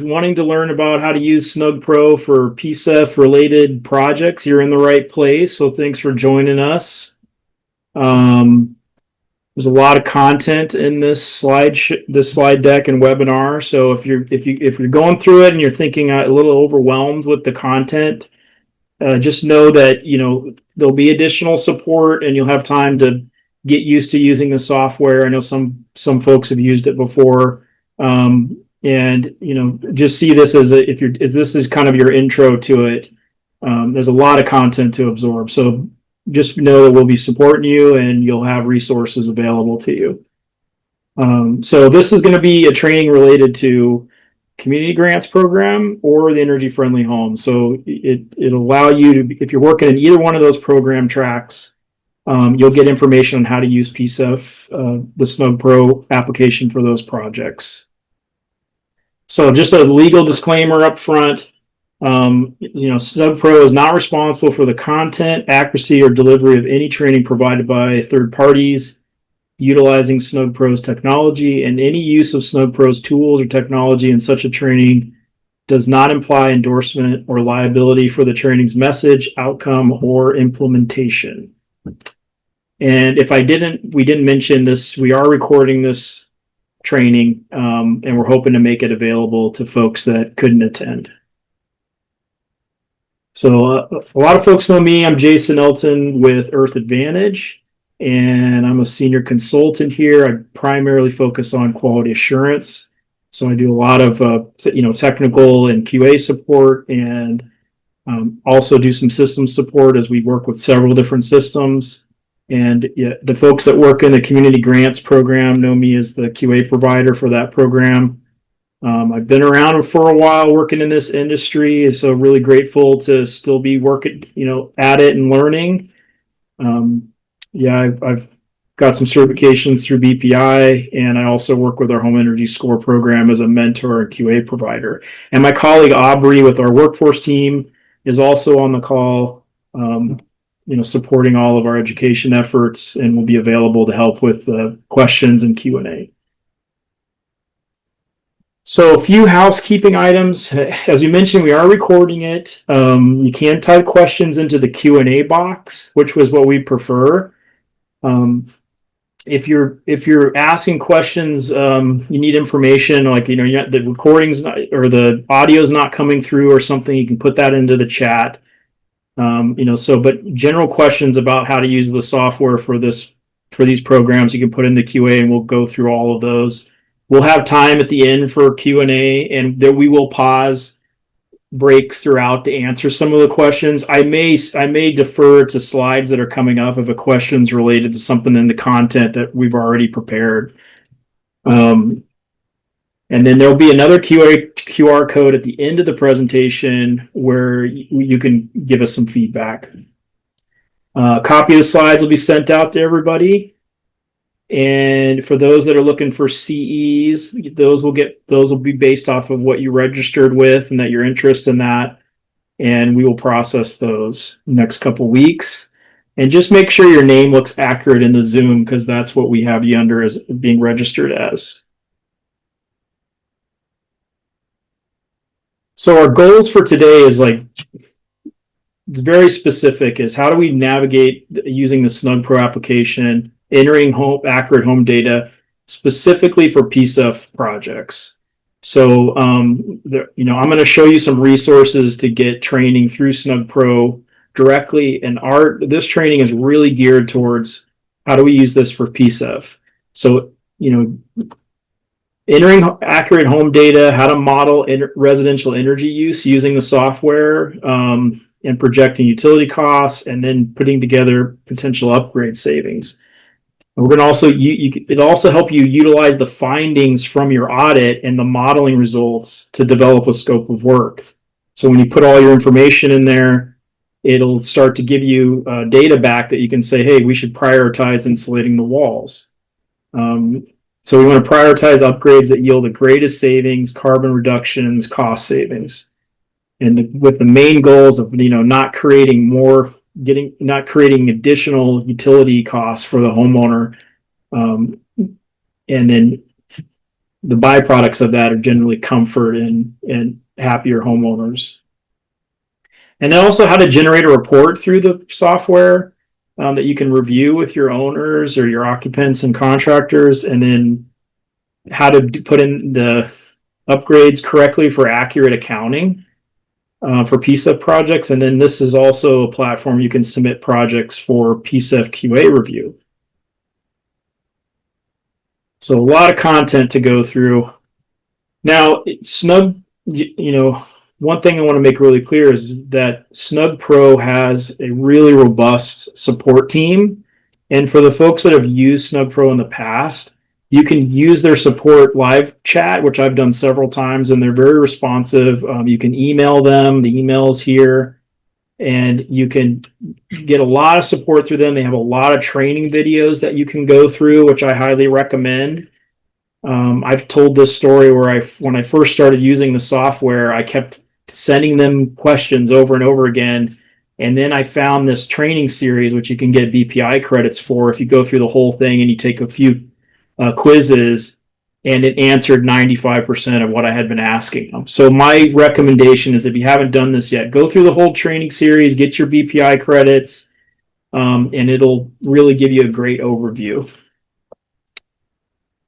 wanting to learn about how to use Snugg Pro for PCEF related projects, you're in the right place. So thanks for joining us. There's a lot of content in this slide deck and webinar. So if you're going through it and you're thinking a little overwhelmed with the content, just know that there'll be additional support and you'll have time to get used to using the software. I know some folks have used it before. And just see this as if this is kind of your intro to it. There's a lot of content to absorb, so just know that we'll be supporting you and you'll have resources available to you. So this is going to be a training related to community grants program or the energy friendly home. So it'll allow you to, if you're working in either one of those program tracks, you'll get information on how to use PCEF, the Snugg Pro application for those projects. So just a legal disclaimer up front, Snugg Pro is not responsible for the content, accuracy, or delivery of any training provided by third parties utilizing Snugg Pro's technology, and any use of Snugg Pro's tools or technology in such a training does not imply endorsement or liability for the training's message, outcome, or implementation. And if we didn't mention this, we are recording this training, and we're hoping to make it available to folks that couldn't attend. So a lot of folks know me. I'm Jason Elton with Earth Advantage, and I'm a senior consultant here. I primarily focus on quality assurance. So I do a lot of technical and QA support, and also do some system support as we work with several different systems. And the folks that work in the community grants program know me as the QA provider for that program. I've been around for a while working in this industry, so really grateful to still be working, at it and learning. I've got some certifications through BPI, and I also work with our Home Energy Score program as a mentor and QA provider. And my colleague Aubrey with our workforce team is also on the call, supporting all of our education efforts, and will be available to help with questions and Q&A. So a few housekeeping items. As we mentioned, we are recording it. You can type questions into the Q&A box, which was what we prefer. If you're asking questions, you need information like the recording's not, or the audio's not coming through or something, you can put that into the chat. But general questions about how to use the software for these programs, you can put in the QA, and we'll go through all of those. We'll have time at the end for Q&A, and there we will pause breaks throughout to answer some of the questions. I may defer to slides that are coming up if a question's related to something in the content that we've already prepared. And then there'll be another QR code at the end of the presentation where you can give us some feedback. A copy of the slides will be sent out to everybody. And for those that are looking for CEs, those will be based off of what you registered with and that your interest in that. And we will process those next couple weeks. And just make sure your name looks accurate in the Zoom, because that's what we have you under as being registered as. So our goals for today is it's very specific, is how do we navigate using the Snugg Pro application, entering accurate home data specifically for PCEF projects. So I'm going to show you some resources to get training through Snugg Pro directly, and this training is really geared towards how do we use this for PCEF. So entering accurate home data, how to model residential energy use using the software, and projecting utility costs, and then putting together potential upgrade savings. And we're going to also, it'll also help you utilize the findings from your audit and the modeling results to develop a scope of work. So when you put all your information in there, it'll start to give you data back that you can say, hey, we should prioritize insulating the walls. So we want to prioritize upgrades that yield the greatest savings, carbon reductions, cost savings. And with the main goals of, not creating additional utility costs for the homeowner. And then the byproducts of that are generally comfort and happier homeowners. And then also how to generate a report through the software that you can review with your owners or your occupants and contractors, and then how to put in the upgrades correctly for accurate accounting for PCEF projects. And then this is also a platform you can submit projects for PCEF QA review. So a lot of content to go through. Now, Snugg, one thing I want to make really clear is that Snugg Pro has a really robust support team. And for the folks that have used Snugg Pro in the past, you can use their support live chat, which I've done several times, and they're very responsive. You can email them, the email's here, and you can get a lot of support through them. They have a lot of training videos that you can go through, which I highly recommend. I've told this story where when I first started using the software, I kept sending them questions over and over again. And then I found this training series, which you can get BPI credits for if you go through the whole thing and you take a few quizzes, and it answered 95% of what I had been asking them. So my recommendation is, if you haven't done this yet, go through the whole training series, get your BPI credits, and it'll really give you a great overview.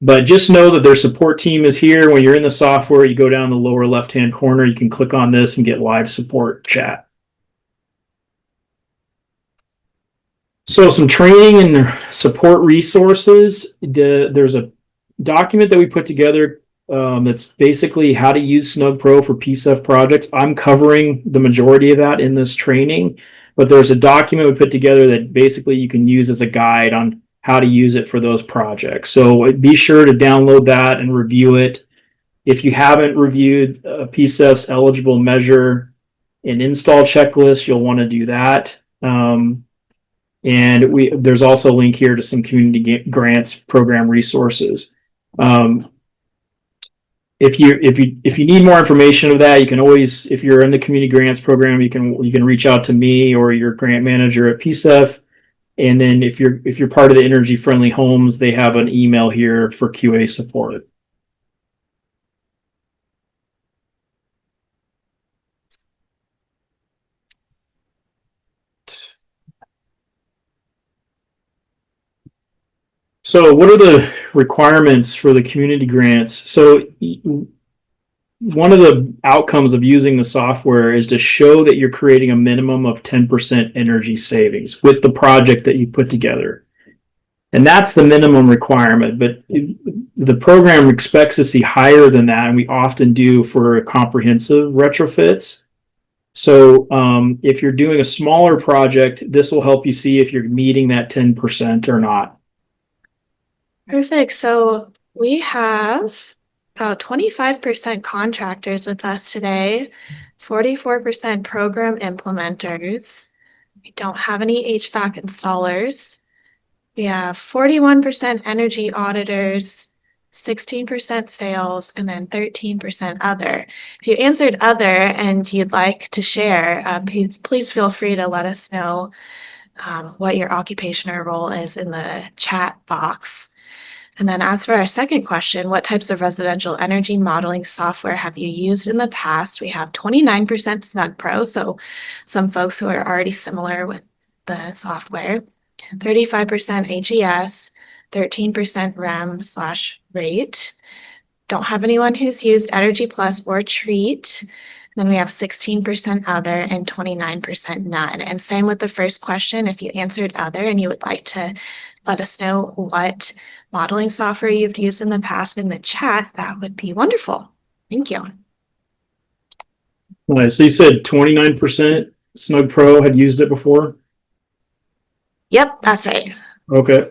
But just know that their support team is here. When you're in the software, you go down the lower left-hand corner, you can click on this and get live support chat. So some training and support resources. There's a document that we put together that's basically how to use Snugg Pro for PCEF projects. I'm covering the majority of that in this training, but there's a document we put together that basically you can use as a guide on how to use it for those projects. So be sure to download that and review it. If you haven't reviewed PCEF's eligible measure and install checklist, you'll want to do that. And there's also a link here to some community grants program resources. If you need more information of that, you can always, if you're in the community grants program, you can reach out to me or your grant manager at PCEF. And then if you're part of the Energy Friendly Homes, they have an email here for QA support. So what are the requirements for the community grants? So one of the outcomes of using the software is to show that you're creating a minimum of 10% energy savings with the project that you put together. And that's the minimum requirement, but the program expects to see higher than that, and we often do for comprehensive retrofits. So if you're doing a smaller project, this will help you see if you're meeting that 10% or not. Perfect. So we have about 25% contractors with us today, 44% program implementers. We don't have any HVAC installers. We have 41% energy auditors, 16% sales, and then 13% other. If you answered other and you'd like to share, please feel free to let us know what your occupation or role is in the chat box. And then as for our second question, what types of residential energy modeling software have you used in the past? We have 29% Snugg Pro, so some folks who are already familiar with the software, 35% AGS, 13% REM/rate. Don't have anyone who's used Energy Plus or Treat. Then we have 16% other and 29% none. And same with the first question. If you answered other and you would like to let us know what modeling software you've used in the past in the chat, that would be wonderful. Thank you. All right, so you said 29% Snugg Pro had used it before? Yep, that's right. Okay,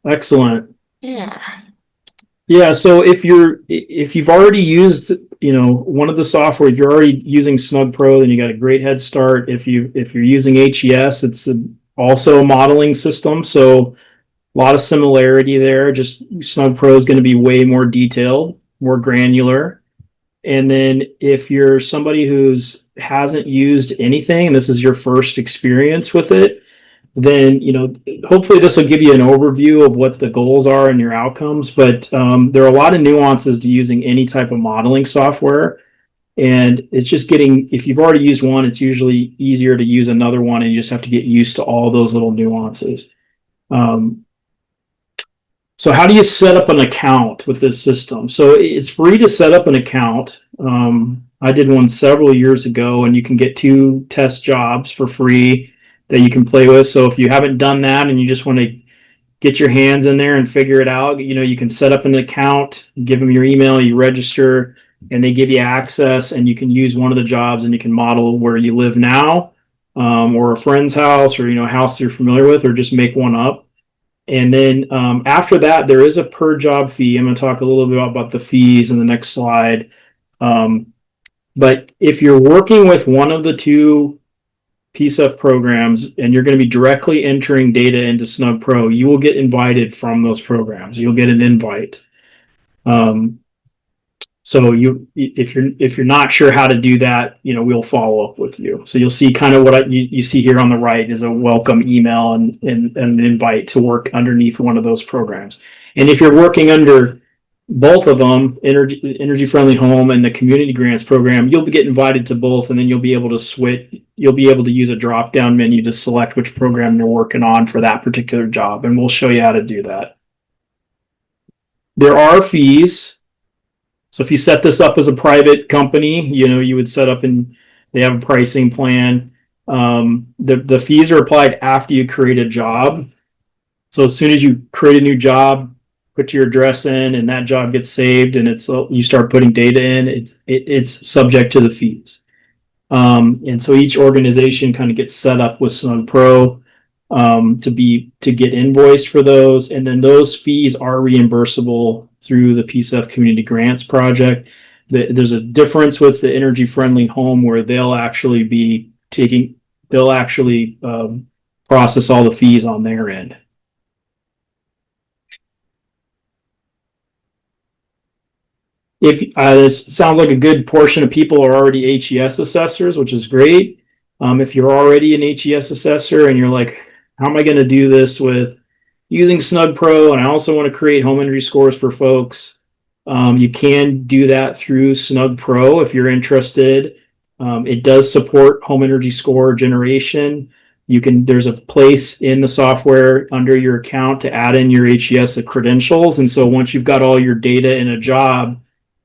excellent. Yeah. Yeah, so if you've already used one of the software, if you're already using Snugg Pro, then you got a great head start. If you're using HES, it's also a modeling system, so a lot of similarity there. Just Snugg Pro is going to be way more detailed, more granular. And then if you're somebody who's hasn't used anything, and this is your first experience with it, then, hopefully this will give you an overview of what the goals are and your outcomes. But there are a lot of nuances to using any type of modeling software. And it's just if you've already used one, it's usually easier to use another one, and you just have to get used to all those little nuances. So how do you set up an account with this system? So it's free to set up an account. I did one several years ago, and you can get 2 test jobs for free that you can play with. So if you haven't done that and you just want to get your hands in there and figure it out, you can set up an account, give them your email, you register, and they give you access, and you can use one of the jobs, and you can model where you live now, or a friend's house, or a house you're familiar with, or just make one up. And then after that, there is a per job fee. I'm going to talk a little bit about the fees in the next slide. But if you're working with one of the 2 PCEF programs and you're going to be directly entering data into Snugg Pro, you will get invited from those programs. You'll get an invite. So if you're not sure how to do that, we'll follow up with you. So you'll see kind of what you see here on the right is a welcome email and an invite to work underneath one of those programs. And if you're working under both of them, Energy Friendly Home and the Community Grants Program, you'll get invited to both, and then you'll be able to switch. You'll be able to use a drop-down menu to select which program you're working on for that particular job, and we'll show you how to do that. There are fees. So if you set this up as a private company, you would set up and they have a pricing plan. The fees are applied after you create a job. So as soon as you create a new job, put your address in, and that job gets saved, and you start putting data in, it's subject to the fees. And so each organization kind of gets set up with Snugg Pro to get invoiced for those, and then those fees are reimbursable through the PCEF Community Grants Project. There's a difference with the Energy Friendly Home where they'll actually process all the fees on their end. If this sounds like a good portion of people are already HES assessors, which is great. If you're already an HES assessor and you're like, how am I going to do this with using Snugg Pro, and I also want to create home energy scores for folks, you can do that through Snugg Pro if you're interested. It does support home energy score generation. There's a place in the software under your account to add in your HES credentials, and so once you've got all your data in a job,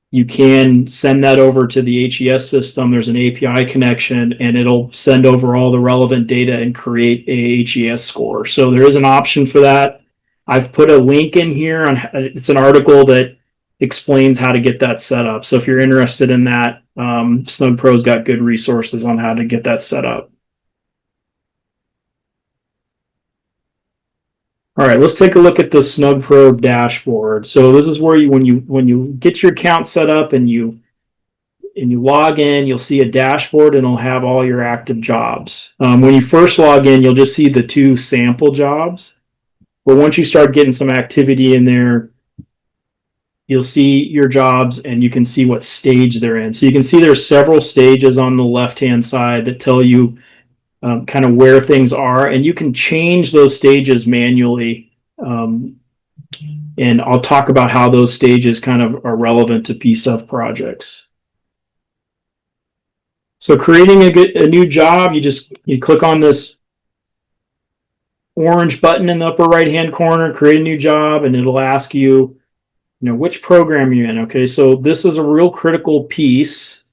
you can send that over to the HES system. There's an API connection, and it'll send over all the relevant data and create a HES score. So there is an option for that. I've put a link in here it's an article that explains how to get that set up. So if you're interested in that, Snugg Pro's got good resources on how to get that set up. All right, let's take a look at the Snugg Pro dashboard. So this is where when you get your account set up and you log in, you'll see a dashboard, and it'll have all your active jobs. When you first log in, you'll just see the 2 sample jobs. But once you start getting some activity in there, you'll see your jobs, and you can see what stage they're in. So you can see there's several stages on the left-hand side that tell you kind of where things are, and you can change those stages manually. And I'll talk about how those stages kind of are relevant to PCEF projects. So creating a new job, you click on this orange button in the upper right hand corner, create a new job, and it'll ask you, which program you're in. Okay, so this is a real critical piece.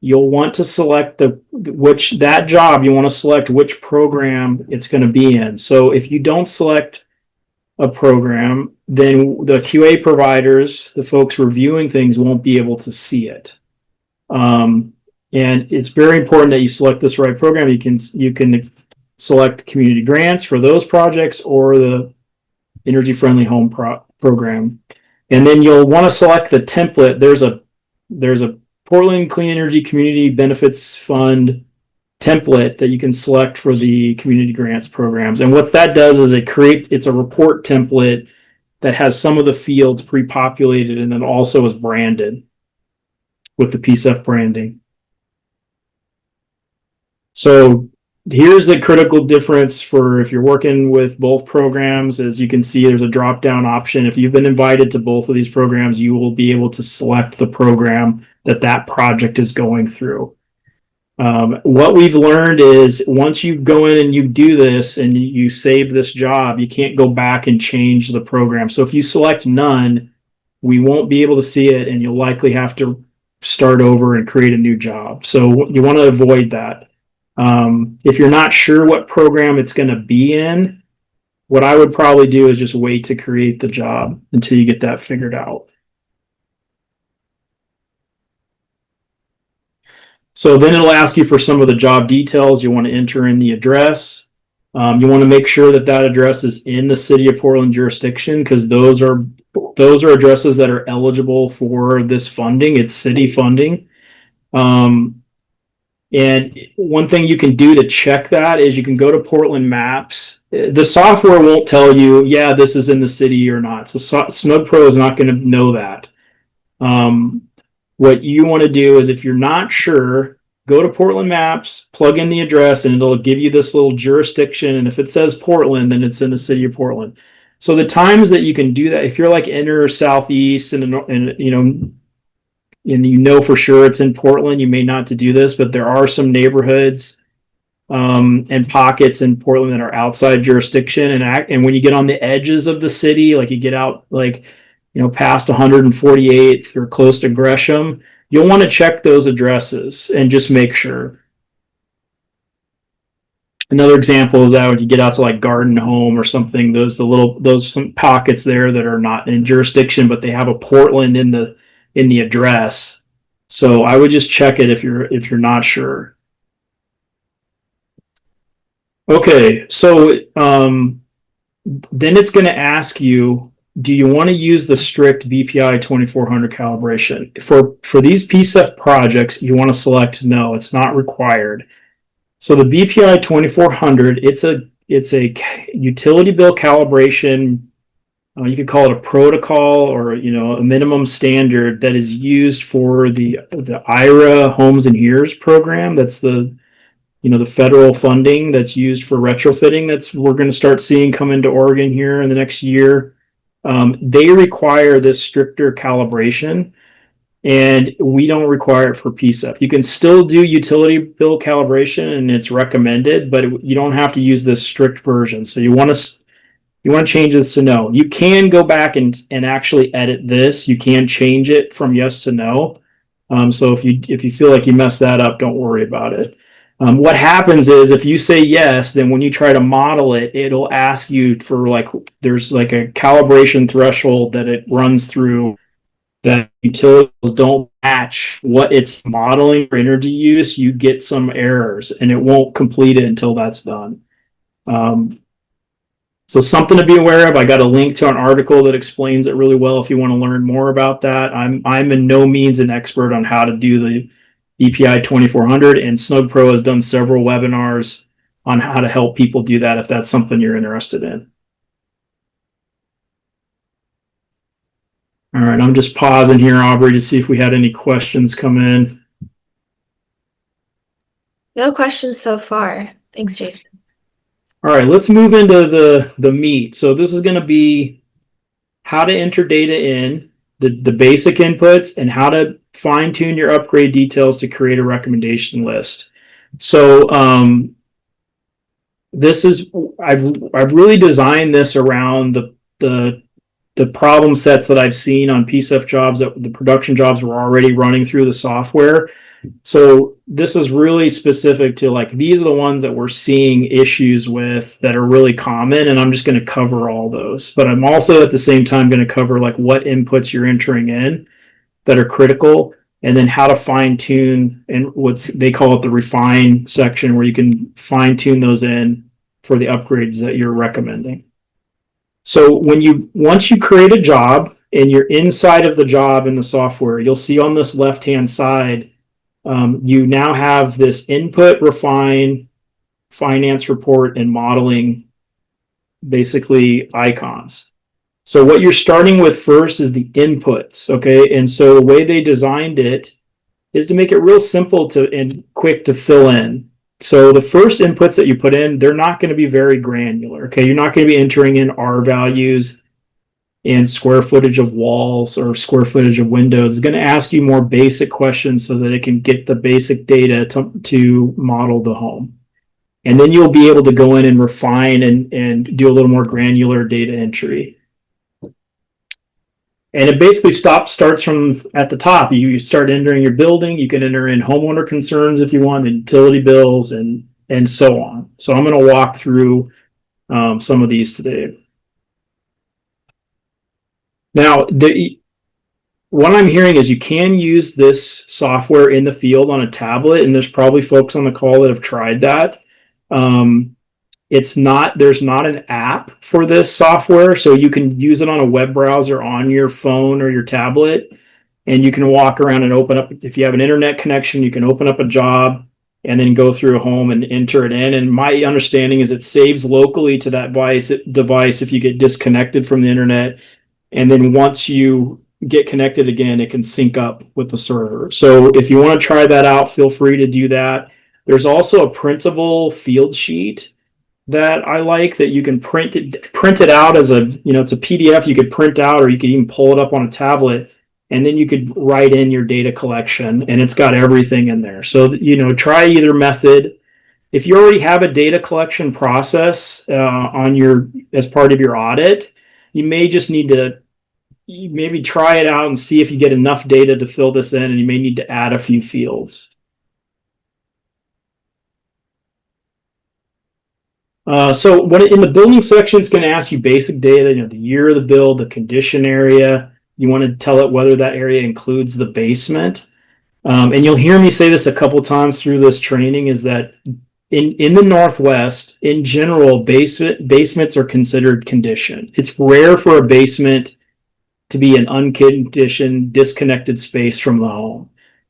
You'll want to select that job, you want to select which program it's going to be in. So if you don't select a program, then the QA providers, the folks reviewing things, won't be able to see it. And it's very important that you select this right program. You can select community grants for those projects or the Energy Friendly Home program. And then you'll want to select the template. There's a Portland Clean Energy Community Benefits Fund template that you can select for the community grants programs. And what that does is it's a report template that has some of the fields pre-populated, and then also is branded with the PCEF branding. So here's the critical difference for if you're working with both programs. As you can see, there's a drop down option. If you've been invited to both of these programs, you will be able to select the program that project is going through. What we've learned is once you go in and you do this and you save this job, you can't go back and change the program. So if you select none, we won't be able to see it, and you'll likely have to start over and create a new job. So you want to avoid that. If you're not sure what program it's going to be in, what I would probably do is just wait to create the job until you get that figured out. So then it'll ask you for some of the job details. You want to enter in the address. You want to make sure that that address is in the city of Portland jurisdiction, because those are addresses that are eligible for this funding. It's city funding. And one thing you can do to check that is you can go to Portland Maps. The software won't tell you, yeah, this is in the city or not. So Snugg Pro is not going to know that. What you want to do is, if you're not sure, go to Portland Maps, plug in the address, and it'll give you this little jurisdiction. And if it says Portland, then it's in the city of Portland. So the times that you can do that, if you're like inner southeast and you know for sure it's in Portland, you may not to do this, but there are some neighborhoods and pockets in Portland that are outside jurisdiction. And when you get on the edges of the city, like you get out past 148th or close to Gresham, you'll want to check those addresses and just make sure. Another example is that when you get out to like Garden Home or something, those some pockets there that are not in jurisdiction, but they have a Portland in the address. So I would just check it if you're not sure. Okay, so then it's going to ask you, do you want to use the strict BPI 2400 calibration? For these PCEF projects, you want to select no, it's not required. So the BPI 2400, it's a utility bill calibration. You could call it a protocol or a minimum standard that is used for the IRA Homes and Hears program. That's the federal funding that's used for retrofitting. We're going to start seeing come into Oregon here in the next year. They require this stricter calibration, and we don't require it for PCEF. You can still do utility bill calibration, and it's recommended, but you don't have to use this strict version. So you want to change this to no. You can go back and actually edit this. You can change it from yes to no. So if you feel like you messed that up, don't worry about it. What happens is if you say yes, then when you try to model it, it'll ask you for there's a calibration threshold that it runs through that utilities don't match what it's modeling for energy use. You get some errors and it won't complete it until that's done. So something to be aware of. I got a link to an article that explains it really well if you want to learn more about that. I'm in no means an expert on how to do the BPI 2400, and Snugg Pro has done several webinars on how to help people do that if that's something you're interested in. All right, I'm just pausing here, Aubrey, to see if we had any questions come in. No questions so far. Thanks, Jason. All right, let's move into the meat. So this is going to be how to enter data in, the basic inputs, and how to fine tune your upgrade details to create a recommendation list. So this is I've really designed this around the problem sets that I've seen on PCEF jobs, that the production jobs were already running through the software. So this is really specific to these are the ones that we're seeing issues with that are really common, and I'm just going to cover all those. But I'm also at the same time going to cover what inputs you're entering in that are critical, and then how to fine tune, and what they call it the refine section, where you can fine tune those in for the upgrades that you're recommending. So once you create a job and you're inside of the job in the software, you'll see on this left-hand side, you now have this input, refine, finance report, and modeling, basically icons. So what you're starting with first is the inputs, okay? And so the way they designed it is to make it real simple and quick to fill in. So the first inputs that you put in, they're not going to be very granular. Okay, you're not going to be entering in R values and square footage of walls or square footage of windows. It's going to ask you more basic questions so that it can get the basic data to model the home. And then you'll be able to go in and refine and do a little more granular data entry. And it basically starts from at the top. You start entering your building. You can enter in homeowner concerns if you want, the utility bills, and so on. So I'm going to walk through some of these today. Now, what I'm hearing is you can use this software in the field on a tablet, and there's probably folks on the call that have tried that. There's not an app for this software, so you can use it on a web browser on your phone or your tablet, and you can walk around and open up. If you have an internet connection, you can open up a job and then go through a home and enter it in. And my understanding is it saves locally to that device if you get disconnected from the internet, and then once you get connected again, it can sync up with the server. So if you want to try that out, feel free to do that. There's also a printable field sheet that I like that you can print it out as it's a PDF you could print out, or you could even pull it up on a tablet, and then you could write in your data collection, and it's got everything in there. So, try either method. If you already have a data collection process as part of your audit, you may just need to maybe try it out and see if you get enough data to fill this in, and you may need to add a few fields. So in the building section, it's going to ask you basic data, the year of the build, the condition area. You want to tell it whether that area includes the basement. And you'll hear me say this a couple times through this training, is that in the Northwest, in general, basements are considered conditioned. It's rare for a basement to be an unconditioned, disconnected space from the home.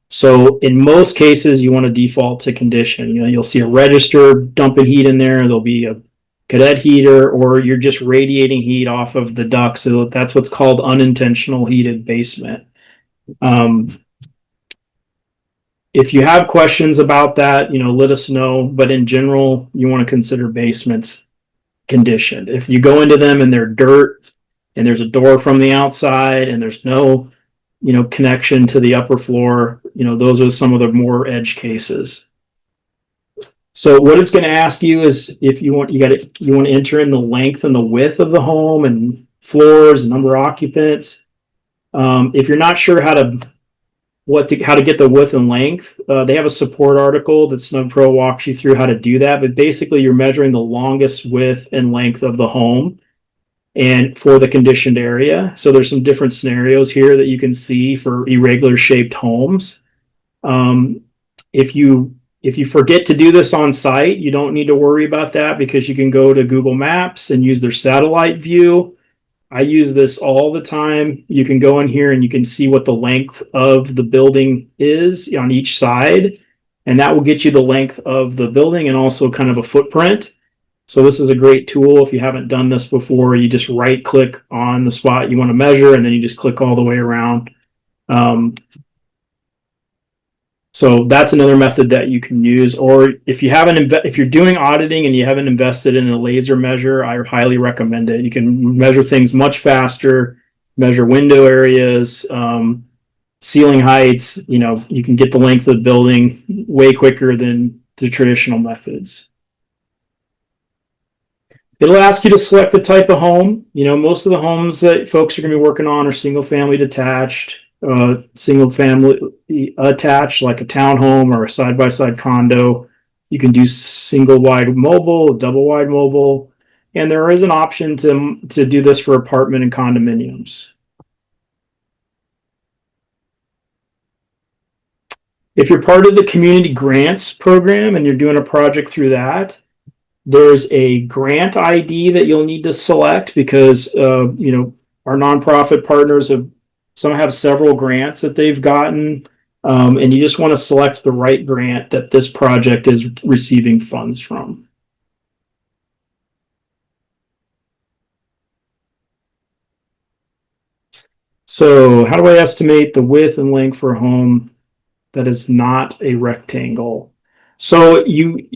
So in most cases, you want to default to condition. You'll see a register dumping heat in there. There'll be a cadet heater, or you're just radiating heat off of the duct. So that's what's called unintentional heated basement. If you have questions about that, let us know. But in general, you want to consider basements conditioned. If you go into them and they're dirt and there's a door from the outside and there's no connection to the upper floor, those are some of the more edge cases. So what it's going to ask you is if you want to enter in the length and the width of the home and floors, number of occupants. If you're not sure how to get the width and length, they have a support article that Snugg Pro walks you through how to do that. But basically, you're measuring the longest width and length of the home and for the conditioned area. So there's some different scenarios here that you can see for irregular shaped homes. If you forget to do this on site, you don't need to worry about that, because you can go to Google Maps and use their satellite view. I use this all the time. You can go in here and you can see what the length of the building is on each side, and that will get you the length of the building and also kind of a footprint. So this is a great tool if you haven't done this before. You just right click on the spot you want to measure, and then you just click all the way around. So that's another method that you can use. Or if you're doing auditing and you haven't invested in a laser measure, I highly recommend it. You can measure things much faster, measure window areas, ceiling heights. You can get the length of the building way quicker than the traditional methods. It'll ask you to select the type of home. Most of the homes that folks are going to be working on are single family detached, single family attached, like a townhome or a side-by-side condo. You can do single wide mobile, double wide mobile, and there is an option to do this for apartment and condominiums. If you're part of the community grants program and you're doing a project through that, there's a grant ID that you'll need to select, because our nonprofit partners have several grants that they've gotten, and you just want to select the right grant that this project is receiving funds from. So how do I estimate the width and length for a home that is not a rectangle? So you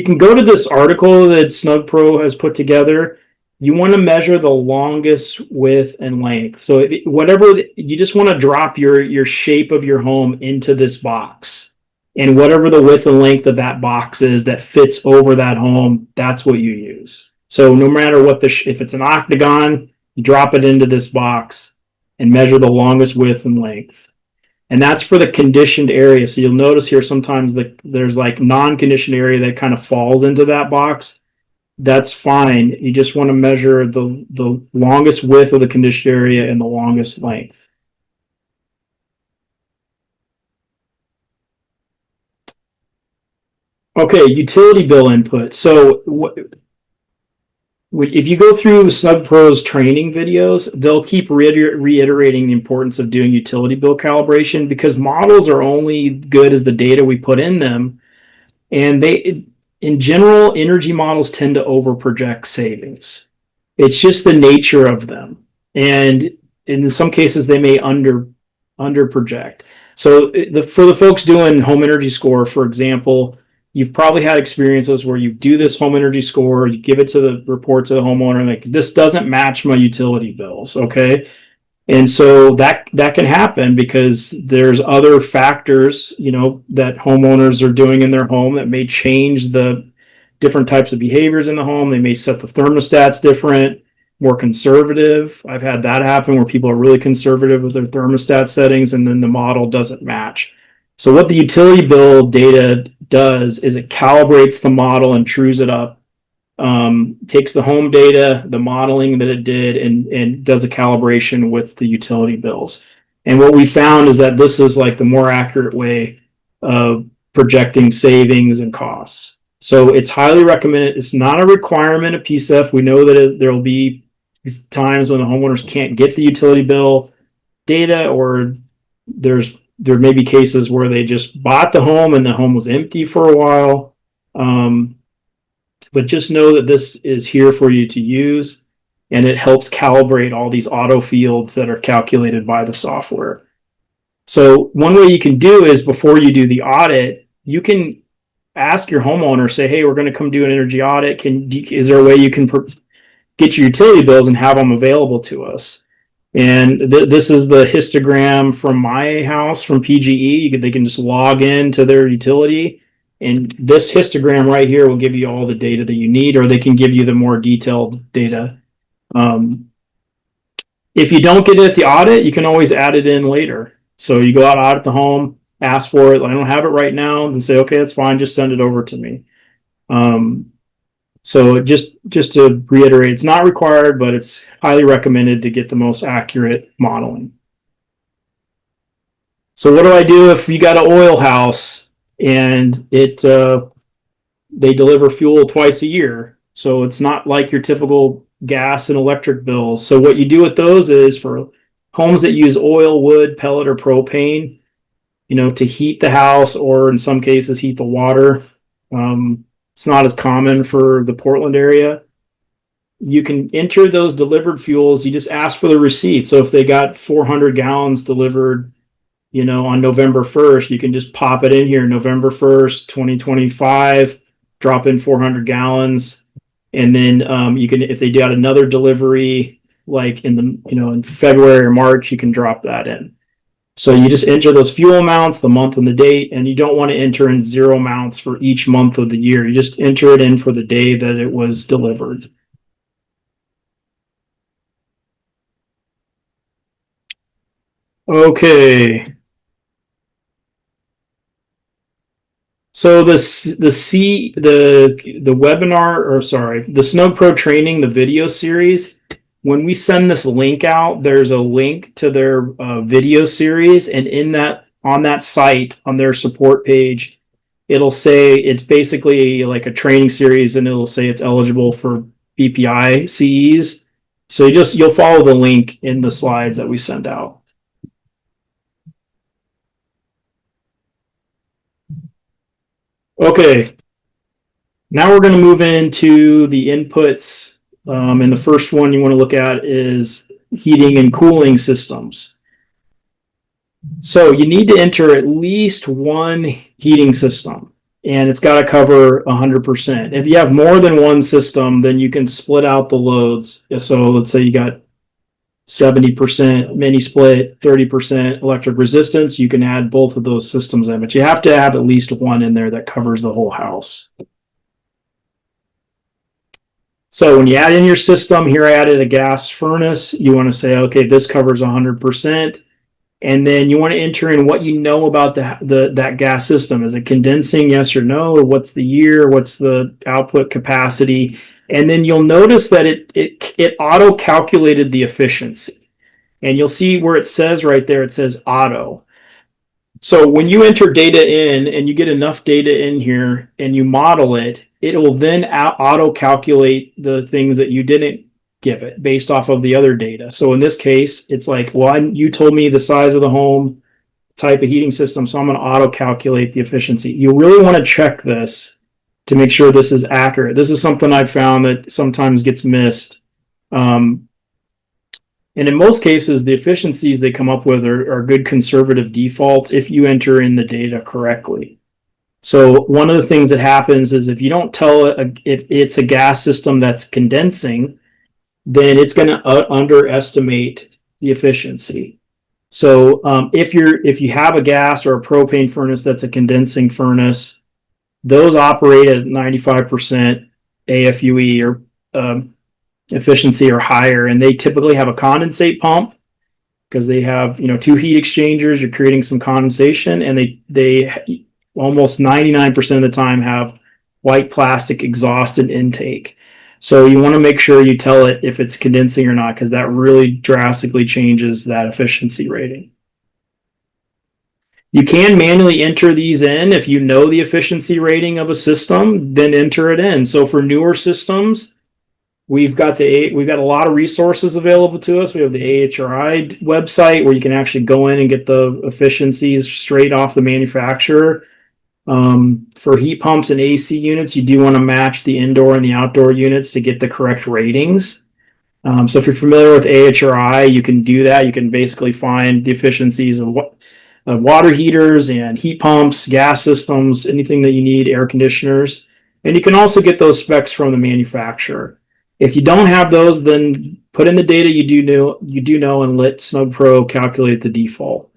can go to this article that Snugg Pro has put together. You want to measure the longest width and length. So whatever you just want to drop your shape of your home into this box, and whatever the width and length of that box is that fits over that home, that's what you use. So no matter what if it's an octagon, you drop it into this box and measure the longest width and length. And that's for the conditioned area. So you'll notice here sometimes there's like non-conditioned area that kind of falls into that box. That's fine. You just want to measure the longest width of the conditioned area and the longest length. Okay, utility bill input. So if you go through Snugg Pro's training videos, they'll keep reiterating the importance of doing utility bill calibration, because models are only good as the data we put in them. And in general, energy models tend to overproject savings. It's just the nature of them. And in some cases, they may underproject. So for the folks doing home energy score, for example, you've probably had experiences where you do this home energy score, you give it to the report to the homeowner, and like, this doesn't match my utility bills, okay? And so that can happen because there's other factors, that homeowners are doing in their home that may change the different types of behaviors in the home. They may set the thermostats different, more conservative. I've had that happen where people are really conservative with their thermostat settings, and then the model doesn't match. So what the utility bill data does is it calibrates the model and trues it up, takes the home data, the modeling that it did, and does a calibration with the utility bills. And what we found is that this is like the more accurate way of projecting savings and costs. So it's highly recommended. It's not a requirement of PCEF. We know that there will be times when the homeowners can't get the utility bill data, or there may be cases where they just bought the home and the home was empty for a while. But just know that this is here for you to use, and it helps calibrate all these auto fields that are calculated by the software. So one way you can do is, before you do the audit, you can ask your homeowner, say, hey, we're going to come do an energy audit. Is there a way you can get your utility bills and have them available to us? And this is the histogram from my house from PGE. They can just log in to their utility, and this histogram right here will give you all the data that you need, or they can give you the more detailed data. If you don't get it at the audit, you can always add it in later. So you go out, audit the home, ask for it. I don't have it right now, then say, okay, that's fine, just send it over to me. So just to reiterate, it's not required, but it's highly recommended to get the most accurate modeling. So what do I do if you got an oil house and they deliver fuel twice a year? So it's not like your typical gas and electric bills. So what you do with those is, for homes that use oil, wood, pellet, or propane, to heat the house, or in some cases heat the water. It's not as common for the Portland area. You can enter those delivered fuels. You just ask for the receipt. So if they got 400 gallons delivered, on November 1st, you can just pop it in here, November 1st, 2025, drop in 400 gallons. And then you can, if they got another delivery, like in February or March, you can drop that in. So you just enter those fuel amounts, the month and the date, and you don't want to enter in zero amounts for each month of the year. You just enter it in for the day that it was delivered. Okay. So the webinar, or sorry, the Snugg Pro training, the video series, when we send this link out, there's a link to their video series, and on that site, on their support page, it'll say it's basically like a training series, and it'll say it's eligible for BPI CEs. So you'll follow the link in the slides that we send out. Okay, now we're going to move into the inputs. And the first one you want to look at is heating and cooling systems. So you need to enter at least one heating system. and it's got to cover 100%. If you have more than one system, then you can split out the loads. So let's say you got 70% mini split, 30% electric resistance. You can add both of those systems in, but you have to have at least one in there that covers the whole house. So when you add in your system, here I added a gas furnace. You want to say, okay, this covers 100%. And then you want to enter in what you know about that gas system. Is it condensing, yes or no? What's the year? What's the output capacity? And then you'll notice that it auto calculated the efficiency. And you'll see where it says right there, it says auto. So when you enter data in and you get enough data in here and you model it, it will then auto calculate the things that you didn't give it based off of the other data. So in this case, it's like, well, you told me the size of the home, type of heating system, so I'm going to auto calculate the efficiency. You really want to check this to make sure this is accurate. This is something I've found that sometimes gets missed. And in most cases, the efficiencies they come up with are good conservative defaults if you enter in the data correctly. So one of the things that happens is if you don't tell it if it's a gas system that's condensing, then it's going to underestimate the efficiency. So if you have a gas or a propane furnace that's a condensing furnace, those operate at 95% AFUE or efficiency or higher, and they typically have a condensate pump because they have two heat exchangers. You're creating some condensation, and they almost 99% of the time have white plastic exhaust and intake. So you want to make sure you tell it if it's condensing or not, because that really drastically changes that efficiency rating. You can manually enter these in. If you know the efficiency rating of a system, then enter it in. So for newer systems, we've got a lot of resources available to us. We have the AHRI website where you can actually go in and get the efficiencies straight off the manufacturer. For heat pumps and AC units, you do want to match the indoor and the outdoor units to get the correct ratings. So if you're familiar with AHRI, you can do that. You can basically find the efficiencies of water heaters and heat pumps, gas systems, anything that you need, air conditioners. And you can also get those specs from the manufacturer. If you don't have those, then put in the data you do know and let Snugg Pro calculate the default.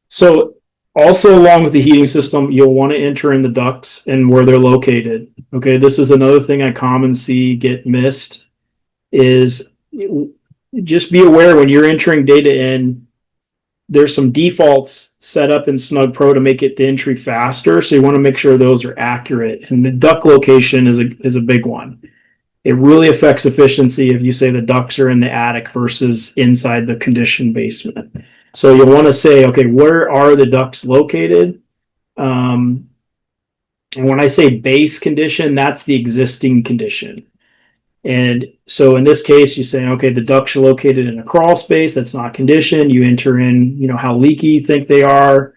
So also along with the heating system, you'll want to enter in the ducts and where they're located. Okay, this is another thing I commonly see get missed is just be aware when you're entering data in, there's some defaults set up in Snugg Pro to make the entry faster. So you want to make sure those are accurate. And the duct location is a big one. It really affects efficiency if you say the ducts are in the attic versus inside the conditioned basement. So you'll want to say, okay, where are the ducts located? And when I say base condition, that's the existing condition. And so in this case, you're saying, okay, the ducts are located in a crawl space that's not conditioned. You enter in, how leaky you think they are,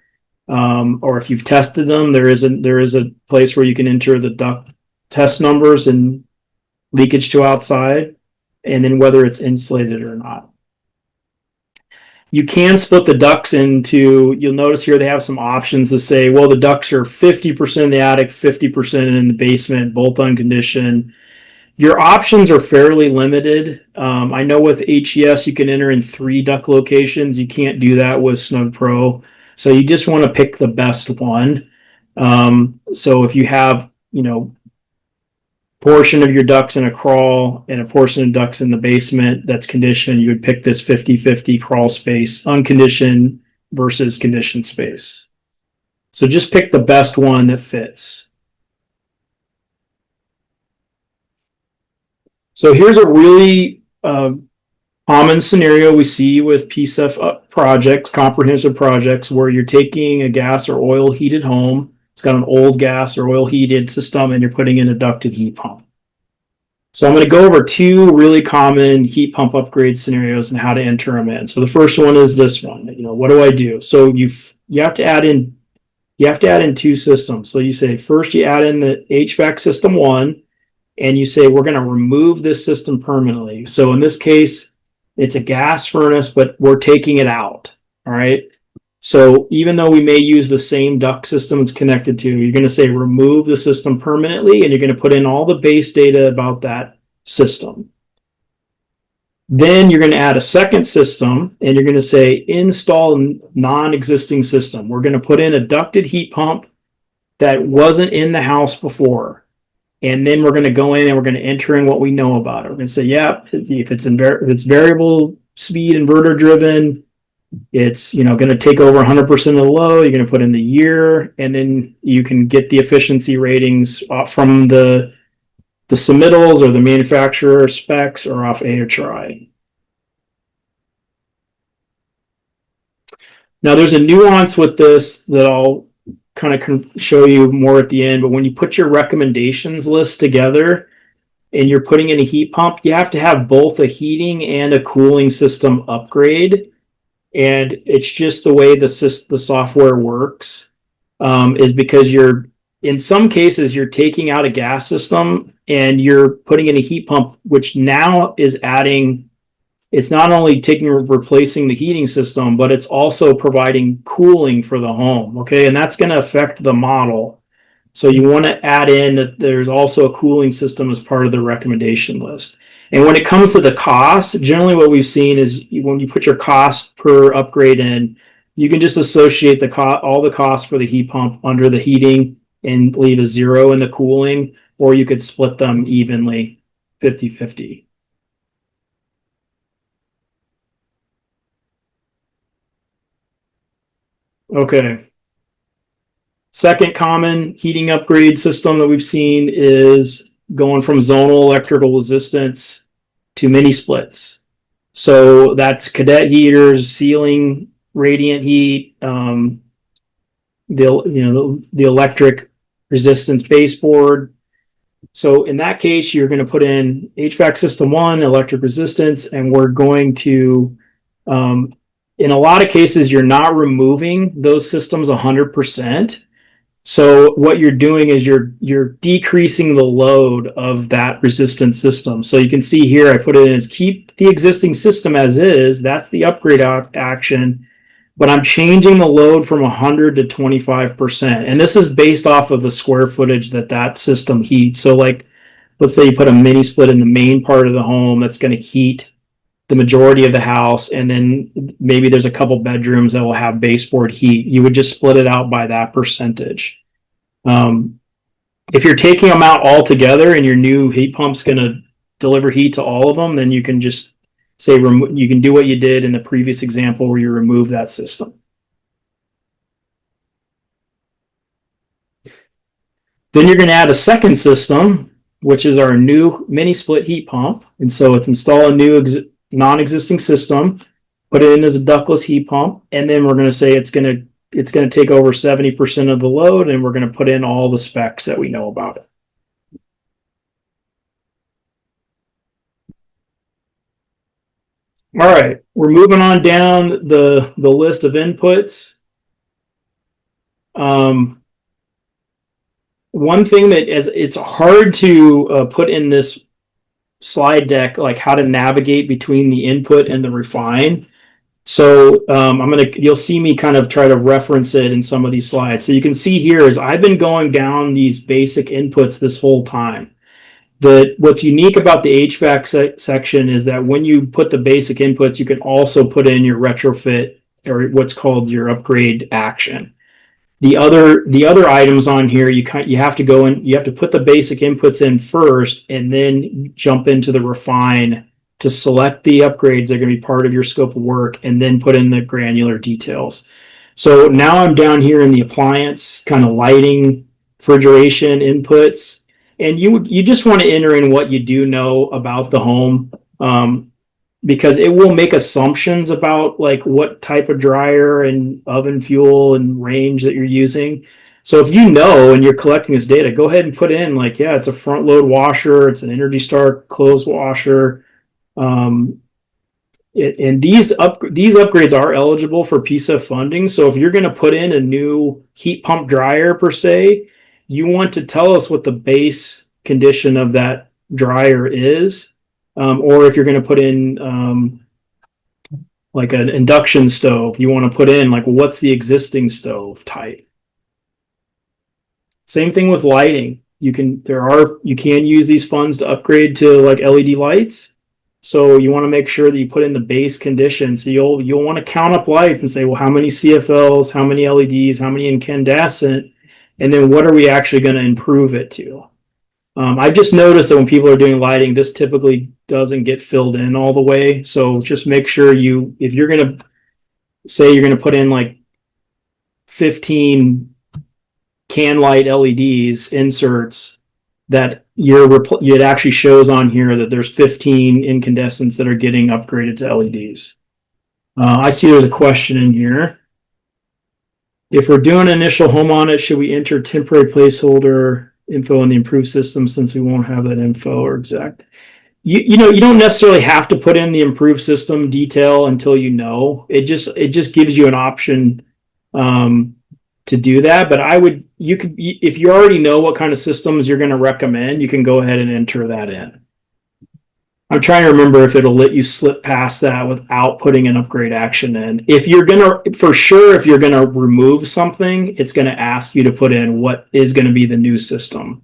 or if you've tested them, there is a place where you can enter the duct test numbers and leakage to outside, and then whether it's insulated or not. You can split the ducts into, you'll notice here they have some options to say, well, the ducts are 50% in the attic, 50% in the basement, both unconditioned. Your options are fairly limited. I know with HES, you can enter in 3 duct locations. You can't do that with Snugg Pro. So you just want to pick the best one. So if you have, portion of your ducts in a crawl and a portion of ducts in the basement that's conditioned, you would pick this 50-50 crawl space, unconditioned versus conditioned space. So just pick the best one that fits. So here's a really common scenario we see with PCEF projects, comprehensive projects, where you're taking a gas or oil heated home. It's got an old gas or oil heated system and you're putting in a ducted heat pump. So I'm going to go over 2 really common heat pump upgrade scenarios and how to enter them in. So the first one is this one. What do I do? So you have to add in 2 systems. So you say first you add in the HVAC system 1 and you say we're going to remove this system permanently. So in this case, it's a gas furnace, but we're taking it out. All right. So even though we may use the same duct system it's connected to, you're going to say remove the system permanently, and you're going to put in all the base data about that system. Then you're going to add a second system, and you're going to say install non-existing system. We're going to put in a ducted heat pump that wasn't in the house before. And then we're going to go in and we're going to enter in what we know about it. We're going to say, yeah, if it's variable speed inverter driven, it's going to take over 100% of the load. You're going to put in the year, and then you can get the efficiency ratings from the submittals or the manufacturer specs or off AHRI. Now there's a nuance with this that I'll kind of show you more at the end, but when you put your recommendations list together and you're putting in a heat pump, you have to have both a heating and a cooling system upgrade. And it's just the way the software works, is because in some cases, you're taking out a gas system and you're putting in a heat pump, which now is it's not only replacing the heating system, but it's also providing cooling for the home. Okay. And that's going to affect the model. So you want to add in that there's also a cooling system as part of the recommendation list. And when it comes to the cost, generally what we've seen is when you put your cost per upgrade in, you can just associate all the costs for the heat pump under the heating and leave a 0 in the cooling, or you could split them evenly, 50-50. Okay. Second common heating upgrade system that we've seen is going from zonal electrical resistance to mini splits. So that's cadet heaters, ceiling radiant heat, the electric resistance baseboard. So in that case, you're going to put in HVAC system 1, electric resistance, and we're going to, in a lot of cases, you're not removing those systems 100%. So what you're doing is you're decreasing the load of that resistance system. So you can see here, I put it in as keep the existing system as is. That's the upgrade action, but I'm changing the load from 100 to 25%. And this is based off of the square footage that system heats. So like, let's say you put a mini split in the main part of the home that's going to heat the majority of the house, and then maybe there's a couple bedrooms that will have baseboard heat. You would just split it out by that percentage. If you're taking them out all together and your new heat pump's going to deliver heat to all of them, then you can just say you can do what you did in the previous example where you remove that system. Then you're going to add a second system, which is our new mini split heat pump. And so it's install a new non-existing system, put it in as a ductless heat pump, and then we're going to say it's going to take over 70% of the load, and we're going to put in all the specs that we know about it. All right, we're moving on down the list of inputs. One thing that it's hard to put in this slide deck, like how to navigate between the input and the refine. So you'll see me kind of try to reference it in some of these slides. So you can see here is I've been going down these basic inputs this whole time. What's unique about the HVAC section is that when you put the basic inputs, you can also put in your retrofit or what's called your upgrade action. The other items on here, you have to go in, you have to put the basic inputs in first, and then jump into the refine to select the upgrades that are going to be part of your scope of work, and then put in the granular details. So now I'm down here in the appliance, kind of lighting, refrigeration inputs, and you just want to enter in what you do know about the home, because it will make assumptions about like what type of dryer and oven fuel and range that you're using. So if you know and you're collecting this data, go ahead and put in like, yeah, it's a front load washer, it's an Energy Star clothes washer. And these upgrades are eligible for PCEF funding. So if you're going to put in a new heat pump dryer per se, you want to tell us what the base condition of that dryer is. Or if you're going to put in like an induction stove, you want to put in like what's the existing stove type. Same thing with lighting. You can use these funds to upgrade to like LED lights. So you want to make sure that you put in the base condition. So you'll want to count up lights and say, well, how many CFLs, how many LEDs, how many incandescent, and then what are we actually going to improve it to? I just noticed that when people are doing lighting, this typically doesn't get filled in all the way. So just make sure if you're going to say you're going to put in like 15 can light LEDs inserts, that it actually shows on here that there's 15 incandescents that are getting upgraded to LEDs. I see there's a question in here. If we're doing an initial home on it, should we enter temporary placeholder info in the improved system since we won't have that info or exact? You don't necessarily have to put in the improved system detail until you know. It just gives you an option to do that. But if you already know what kind of systems you're going to recommend, you can go ahead and enter that in. I'm trying to remember if it'll let you slip past that without putting an upgrade action in. If you're going to remove something, it's going to ask you to put in what is going to be the new system.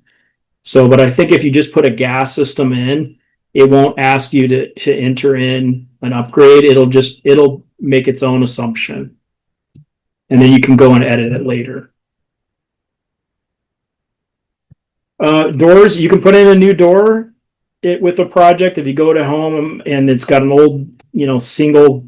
So, but I think if you just put a gas system in, it won't ask you to enter in an upgrade. It'll make its own assumption. And then you can go and edit it later. Doors, you can put in a new door with a project. If you go to home and it's got an old, single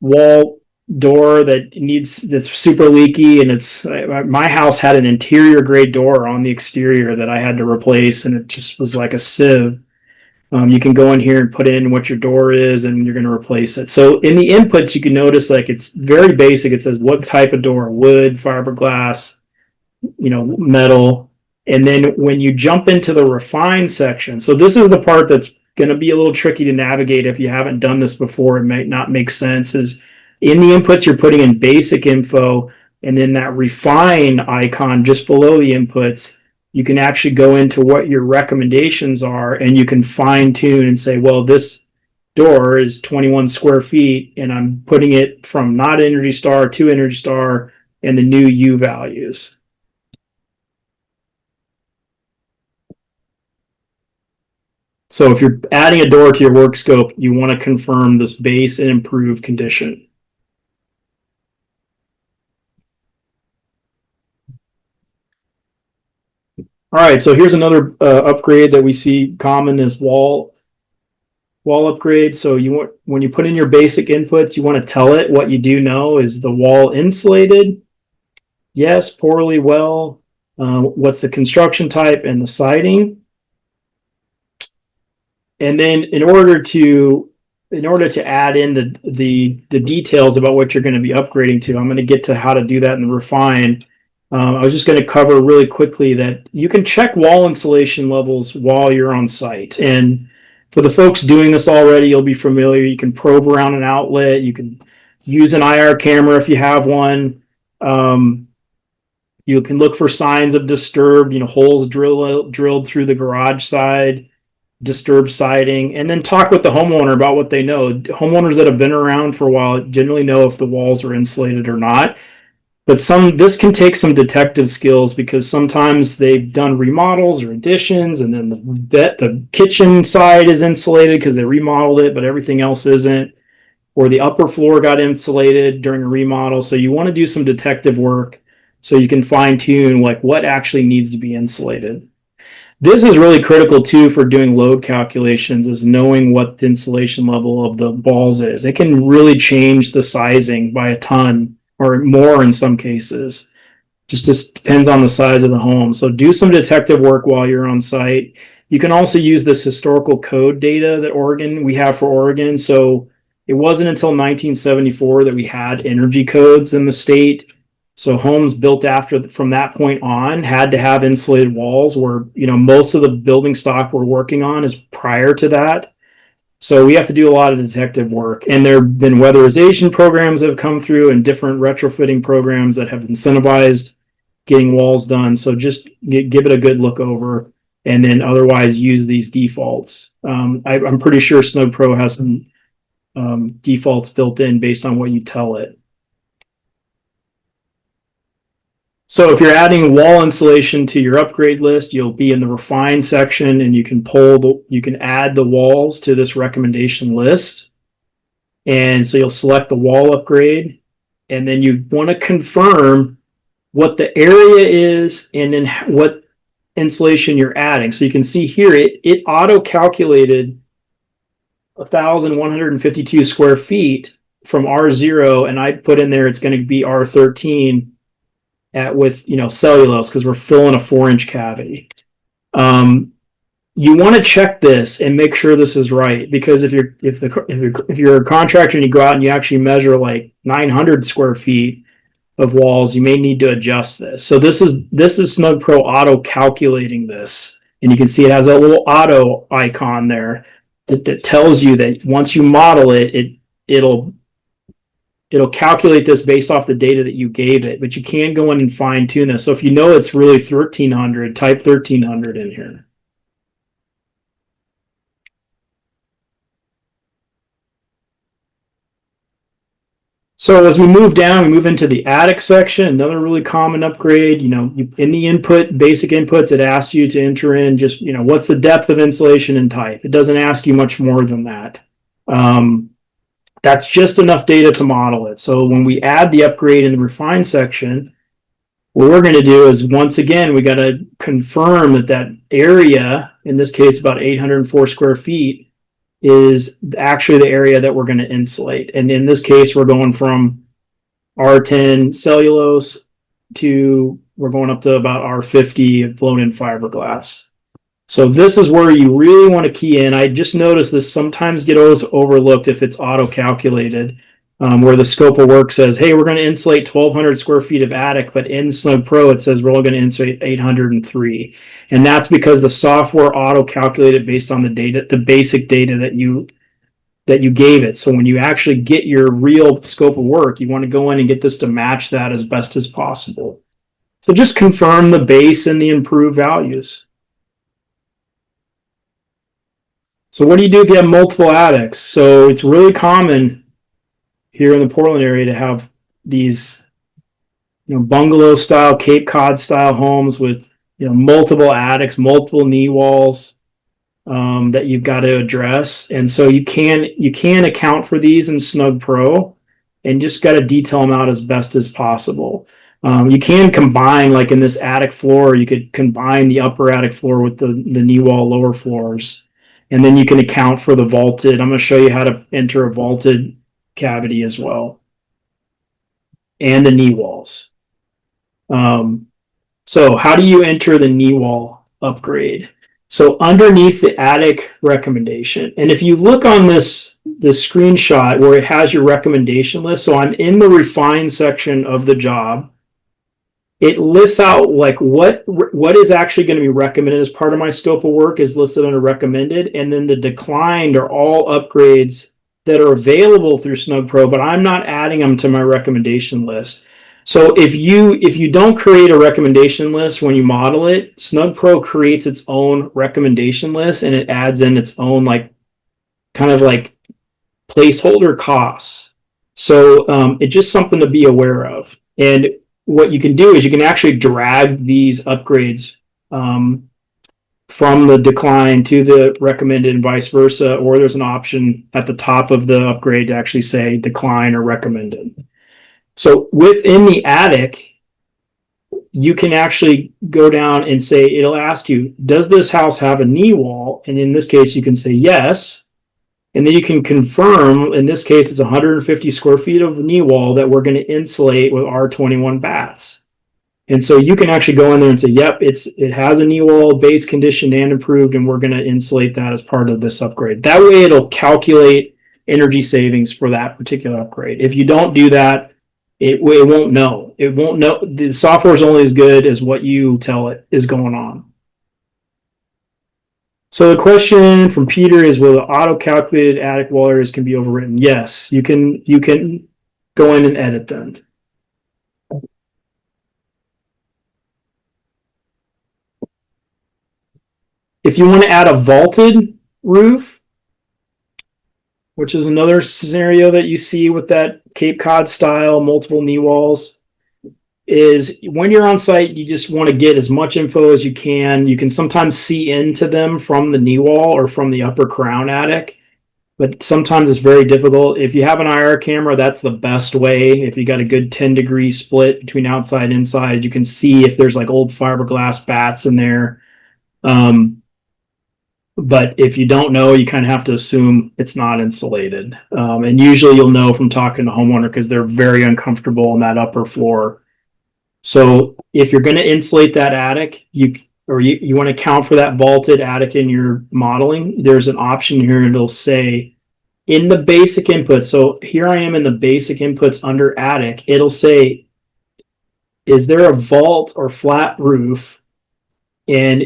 wall door that's super leaky, and my house had an interior grade door on the exterior that I had to replace, and it just was like a sieve. You can go in here and put in what your door is, and you're going to replace it. So in the inputs, you can notice like it's very basic. It says what type of door: wood, fiberglass, metal. And then when you jump into the refine section, so this is the part that's going to be a little tricky to navigate if you haven't done this before. It might not make sense. Is in the inputs, you're putting in basic info, and then that refine icon just below the inputs, you can actually go into what your recommendations are, and you can fine tune and say, well, this door is 21 square feet, and I'm putting it from not Energy Star to Energy Star and the new U values. So if you're adding a door to your work scope, you want to confirm this base and improved condition. All right, so here's another upgrade that we see common is wall upgrade. So when you put in your basic inputs, you want to tell it what you do know. Is the wall insulated? Yes, poorly, well. What's the construction type and the siding? And then in order to add in the details about what you're going to be upgrading to, I'm going to get to how to do that in the refine. I was just going to cover really quickly that you can check wall insulation levels while you're on site. And for the folks doing this already, you'll be familiar. You can probe around an outlet. You can use an IR camera if you have one. You can look for signs of disturbed, holes drilled through the garage side, disturbed siding, and then talk with the homeowner about what they know. Homeowners that have been around for a while generally know if the walls are insulated or not. But this can take some detective skills because sometimes they've done remodels or additions, and then the kitchen side is insulated because they remodeled it, but everything else isn't. Or the upper floor got insulated during a remodel. So you want to do some detective work so you can fine tune like what actually needs to be insulated. This is really critical too for doing load calculations, is knowing what the insulation level of the walls is. It can really change the sizing by a ton or more in some cases. Just depends on the size of the home. So do some detective work while you're on site. You can also use this historical code data that we have for Oregon. So it wasn't until 1974 that we had energy codes in the state. So homes built from that point on had to have insulated walls, where most of the building stock we're working on is prior to that. So we have to do a lot of detective work. And there have been weatherization programs that have come through and different retrofitting programs that have incentivized getting walls done. So just give it a good look over, and then otherwise use these defaults. I'm pretty sure Snugg Pro has some defaults built in based on what you tell it. So if you're adding wall insulation to your upgrade list, you'll be in the refine section and you can add the walls to this recommendation list. And so you'll select the wall upgrade, and then you want to confirm what the area is and then what insulation you're adding. So you can see here, it auto calculated 1,152 square feet from R0, and I put in there it's going to be R13 with cellulose because we're filling a 4-inch cavity. You want to check this and make sure this is right, because if you're a contractor and you go out and you actually measure like 900 square feet of walls, you may need to adjust this. So this is Snugg Pro auto calculating this, and you can see it has a little auto icon there that tells you that once you model it'll calculate this based off the data that you gave it, but you can go in and fine tune this. So if you know it's really 1300, type 1300 in here. So as we move down, we move into the attic section, another really common upgrade. In the basic inputs, it asks you to enter in just, what's the depth of insulation and type. It doesn't ask you much more than that. That's just enough data to model it. So when we add the upgrade in the refine section, what we're going to do is, once again, we got to confirm that area, in this case about 804 square feet, is actually the area that we're going to insulate. And in this case, we're going from R10 cellulose we're going up to about R50 blown in fiberglass. So this is where you really want to key in. I just noticed this sometimes gets overlooked if it's auto-calculated, where the scope of work says, hey, we're going to insulate 1,200 square feet of attic, but in Snugg Pro it says we're only going to insulate 803. And that's because the software auto-calculated based on the data, the basic data that you gave it. So when you actually get your real scope of work, you want to go in and get this to match that as best as possible. So just confirm the base and the improved values. So what do you do if you have multiple attics? So it's really common here in the Portland area to have these bungalow style, Cape Cod style homes with multiple attics, multiple knee walls that you've got to address. And so you can account for these in Snugg Pro and just got to detail them out as best as possible. You can combine, like in this attic floor, you could combine the upper attic floor with the knee wall lower floors. And then you can account for the vaulted. I'm going to show you how to enter a vaulted cavity as well, and the knee walls. So how do you enter the knee wall upgrade? So underneath the attic recommendation, and if you look on this screenshot where it has your recommendation list, so I'm in the refine section of the job. It lists out like what is actually going to be recommended as part of my scope of work is listed under recommended, and then the declined are all upgrades that are available through Snugg Pro, but I'm not adding them to my recommendation list. So if you don't create a recommendation list when you model it, Snugg Pro creates its own recommendation list, and it adds in its own kind of placeholder costs. So it's just something to be aware of. And what you can do is you can actually drag these upgrades from the decline to the recommended and vice versa, or there's an option at the top of the upgrade to actually say decline or recommended. So within the attic, you can actually go down and say, it'll ask you, does this house have a knee wall? And in this case, you can say yes. And then you can confirm, in this case, it's 150 square feet of knee wall that we're going to insulate with R21 bats. And so you can actually go in there and say, yep, it has a knee wall, base conditioned and improved, and we're going to insulate that as part of this upgrade. That way it'll calculate energy savings for that particular upgrade. If you don't do that, it won't know. It won't know. The software is only as good as what you tell it is going on. So the question from Peter is, will the auto-calculated attic wall areas can be overwritten? Yes, you can go in and edit them. If you want to add a vaulted roof, which is another scenario that you see with that Cape Cod style multiple knee walls, is when you're on site, you just want to get as much info as you can. You can sometimes see into them from the knee wall or from the upper crown attic, but sometimes it's very difficult. If you have an IR camera, that's the best way. If you got a good 10-degree split between outside and inside, you can see if there's like old fiberglass bats in there. But if you don't know, you kind of have to assume it's not insulated. And usually you'll know from talking to homeowner because they're very uncomfortable on that upper floor. So if you're going to insulate that attic, you want to account for that vaulted attic in your modeling, there's an option here and it'll say in the basic input. So here I am in the basic inputs under attic. It'll say, is there a vault or flat roof? And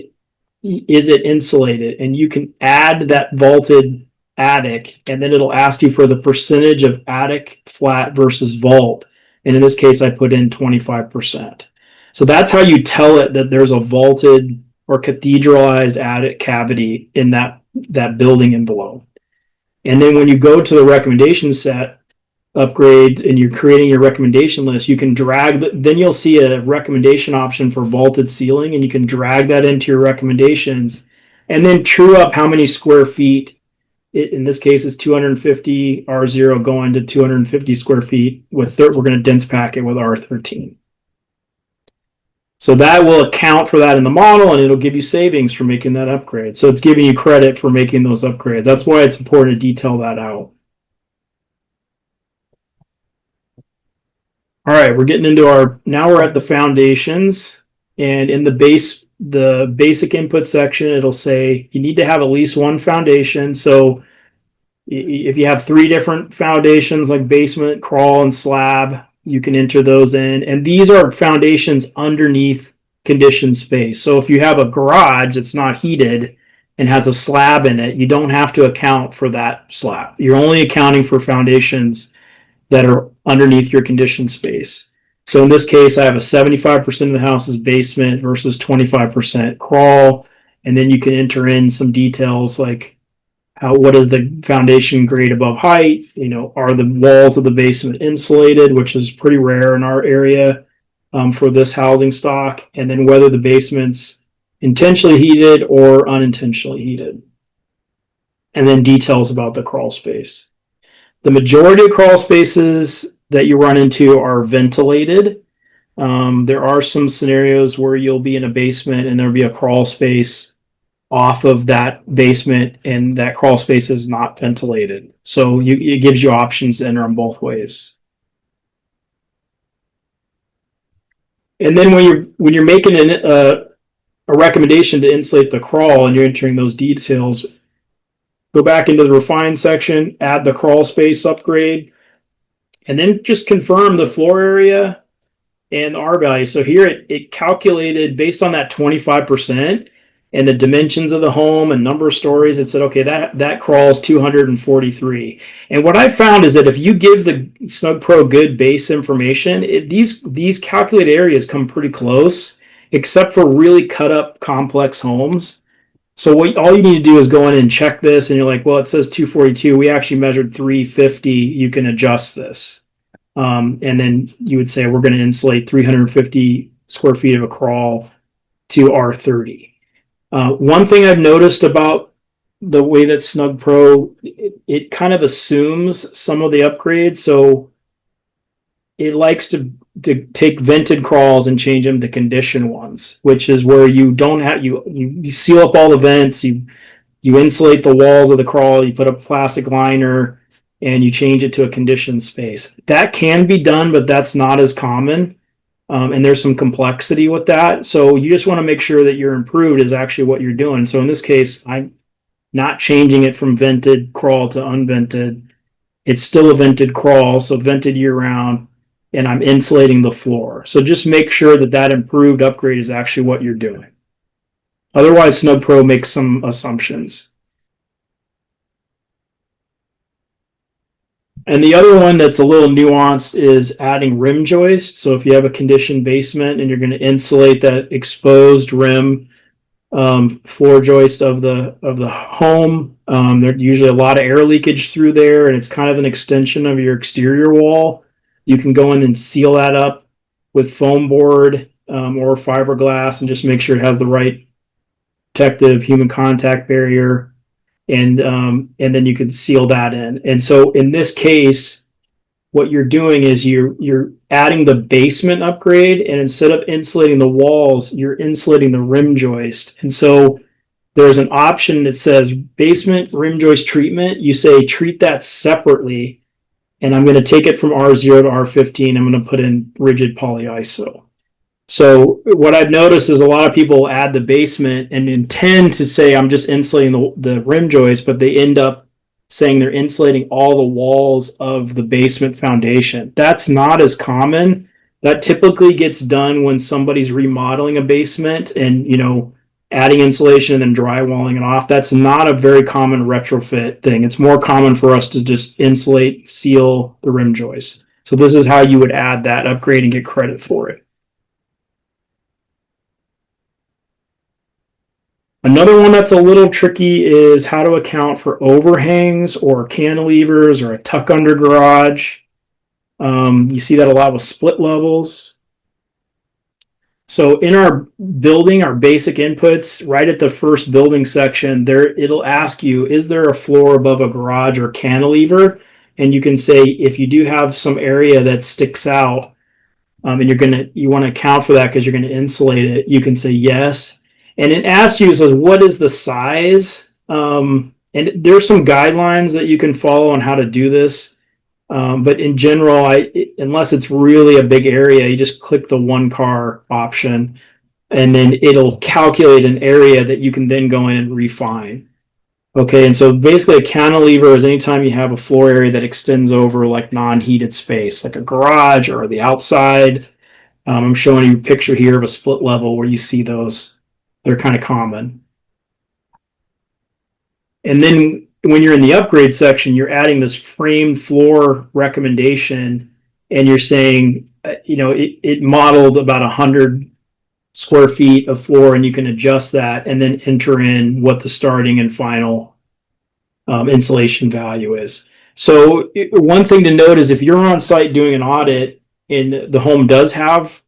is it insulated? And you can add that vaulted attic, and then it'll ask you for the percentage of attic flat versus vault. And in this case, I put in 25%. So that's how you tell it that there's a vaulted or cathedralized attic cavity in that building envelope. And then when you go to the recommendation set upgrade and you're creating your recommendation list, you can drag, then you'll see a recommendation option for vaulted ceiling, and you can drag that into your recommendations and then true up how many square feet. In this case, it's 250 R0 going to 250 square feet with we're going to dense pack it with R13. So that will account for that in the model, and it'll give you savings for making that upgrade. So it's giving you credit for making those upgrades. That's why it's important to detail that out. All right, we're getting into now we're at the foundations, and in the basic input section, it'll say you need to have at least one foundation. So if you have 3 different foundations like basement, crawl, and slab, you can enter those in. And these are foundations underneath conditioned space. So if you have a garage that's not heated and has a slab in it, you don't have to account for that slab. You're only accounting for foundations that are underneath your conditioned space. So in this case, I have a 75% of the house is basement versus 25% crawl. And then you can enter in some details like what is the foundation grade above height? Are the walls of the basement insulated, which is pretty rare in our area for this housing stock, and then whether the basement's intentionally heated or unintentionally heated. And then details about the crawl space. The majority of crawl spaces that you run into are ventilated. There are some scenarios where you'll be in a basement and there'll be a crawl space off of that basement, and that crawl space is not ventilated. So it gives you options to enter them both ways. And then when you're making a recommendation to insulate the crawl and you're entering those details, go back into the refine section, add the crawl space upgrade, and then just confirm the floor area and R value. So here it calculated based on that 25% and the dimensions of the home and number of stories. It said, okay, that crawls 243. And what I found is that if you give the Snugg Pro good base information, these calculated areas come pretty close, except for really cut up complex homes. So all you need to do is go in and check this, and you're like, well, it says 242. We actually measured 350. You can adjust this. And then you would say, we're going to insulate 350 square feet of a crawl to R30. One thing I've noticed about the way that Snugg Pro, it kind of assumes some of the upgrades. So it likes to take vented crawls and change them to conditioned ones, which is where you don't have, you seal up all the vents, you insulate the walls of the crawl, you put a plastic liner, and you change it to a conditioned space. That can be done, but that's not as common. And there's some complexity with that. So you just want to make sure that your improved is actually what you're doing. So in this case, I'm not changing it from vented crawl to unvented. It's still a vented crawl, so vented year round, and I'm insulating the floor. So just make sure that improved upgrade is actually what you're doing. Otherwise, Snugg Pro makes some assumptions. And the other one that's a little nuanced is adding rim joist. So if you have a conditioned basement and you're going to insulate that exposed rim floor joist of the home. There's usually a lot of air leakage through there, and it's kind of an extension of your exterior wall. You can go in and seal that up with foam board or fiberglass, and just make sure it has the right protective human contact barrier, and then you can seal that in. And so in this case, what you're doing is you're adding the basement upgrade, and instead of insulating the walls, you're insulating the rim joist. And so there's an option that says basement rim joist treatment. You say treat that separately, and I'm going to take it from R0 to R15. I'm going to put in rigid polyiso. So what I've noticed is a lot of people add the basement and intend to say I'm just insulating the rim joist, but they end up saying they're insulating all the walls of the basement foundation. That's not as common. That typically gets done when somebody's remodeling a basement and, adding insulation and then drywalling it off. That's not a very common retrofit thing. It's more common for us to just insulate, seal the rim joist. So this is how you would add that upgrade and get credit for it. Another one that's a little tricky is how to account for overhangs or cantilevers or a tuck under garage. You see that a lot with split levels. So in our building, our basic inputs, right at the first building section, it'll ask you, is there a floor above a garage or cantilever? And you can say, if you do have some area that sticks out, and you want to account for that because you're going to insulate it, you can say yes. And it asks you, says, what is the size? And there's some guidelines that you can follow on how to do this. But in general, unless it's really a big area, you just click the 1-car option, and then it'll calculate an area that you can then go in and refine. Okay, and so basically a cantilever is anytime you have a floor area that extends over like non-heated space, like a garage or the outside. I'm showing you a picture here of a split level where you see those. They're kind of common. And then when you're in the upgrade section, you're adding this framed floor recommendation, and you're saying, it modeled about 100 square feet of floor, and you can adjust that and then enter in what the starting and final insulation value is. So one thing to note is if you're on site doing an audit and the home does have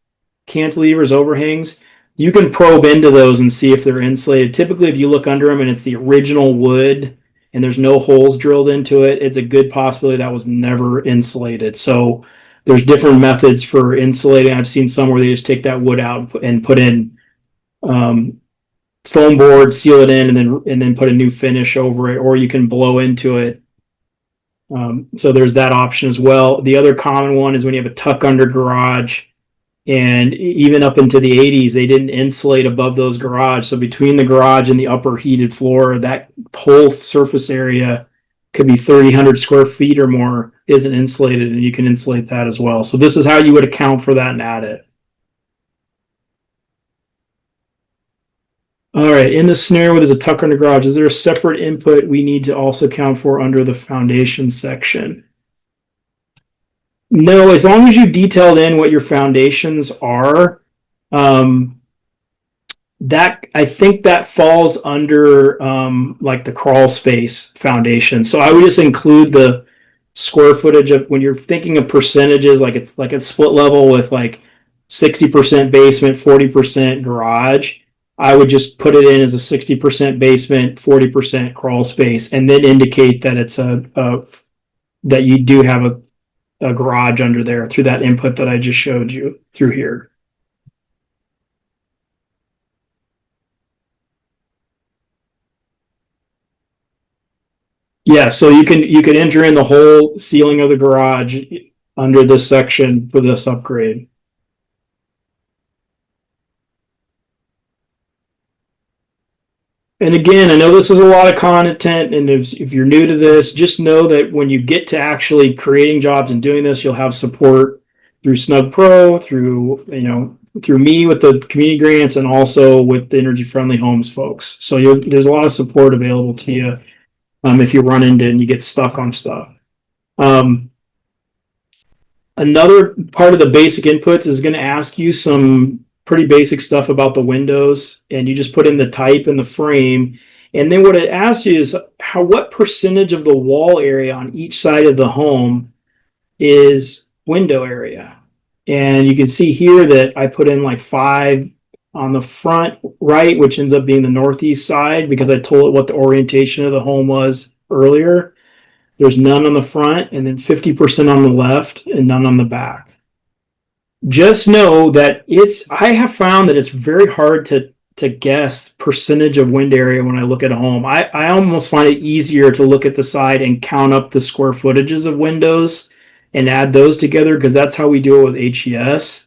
cantilevers, overhangs, you can probe into those and see if they're insulated. Typically, if you look under them and it's the original wood and there's no holes drilled into it, it's a good possibility that was never insulated. So there's different methods for insulating. I've seen some where they just take that wood out and put in foam board, seal it in, and then put a new finish over it, or you can blow into it. So there's that option as well. The other common one is when you have a tuck under garage, and even up into the 80s, they didn't insulate above those garage. So between the garage and the upper heated floor, that whole surface area could be 3,000 square feet or more isn't insulated, and you can insulate that as well. So this is how you would account for that and add it. All right, in the scenario where there's a tuck under garage, is there a separate input we need to also account for under the foundation section? No, as long as you detailed in what your foundations are, that I think that falls under like the crawl space foundation. So I would just include the square footage of when you're thinking of percentages, like it's like a split level with like 60% basement, 40% garage. I would just put it in as a 60% basement, 40% crawl space, and then indicate that it's that you do have a garage under there through that input that I just showed you through here. Yeah, so you could enter in the whole ceiling of the garage under this section for this upgrade. And again, I know this is a lot of content, and if you're new to this, just know that when you get to actually creating jobs and doing this, you'll have support through Snugg Pro, through me with the community grants, and also with the Energy Friendly Homes folks. So there's a lot of support available to you if you run into and you get stuck on stuff. Another part of the basic inputs is going to ask you some pretty basic stuff about the windows, and you just put in the type and the frame. And then what it asks you is what percentage of the wall area on each side of the home is window area. And you can see here that I put in like 5 on the front right, which ends up being the northeast side because I told it what the orientation of the home was earlier. There's none on the front, and then 50% on the left and none on the back. Just know that I have found that it's very hard to guess percentage of wind area when I look at a home. I almost find it easier to look at the side and count up the square footages of windows and add those together, because that's how we do it with HES.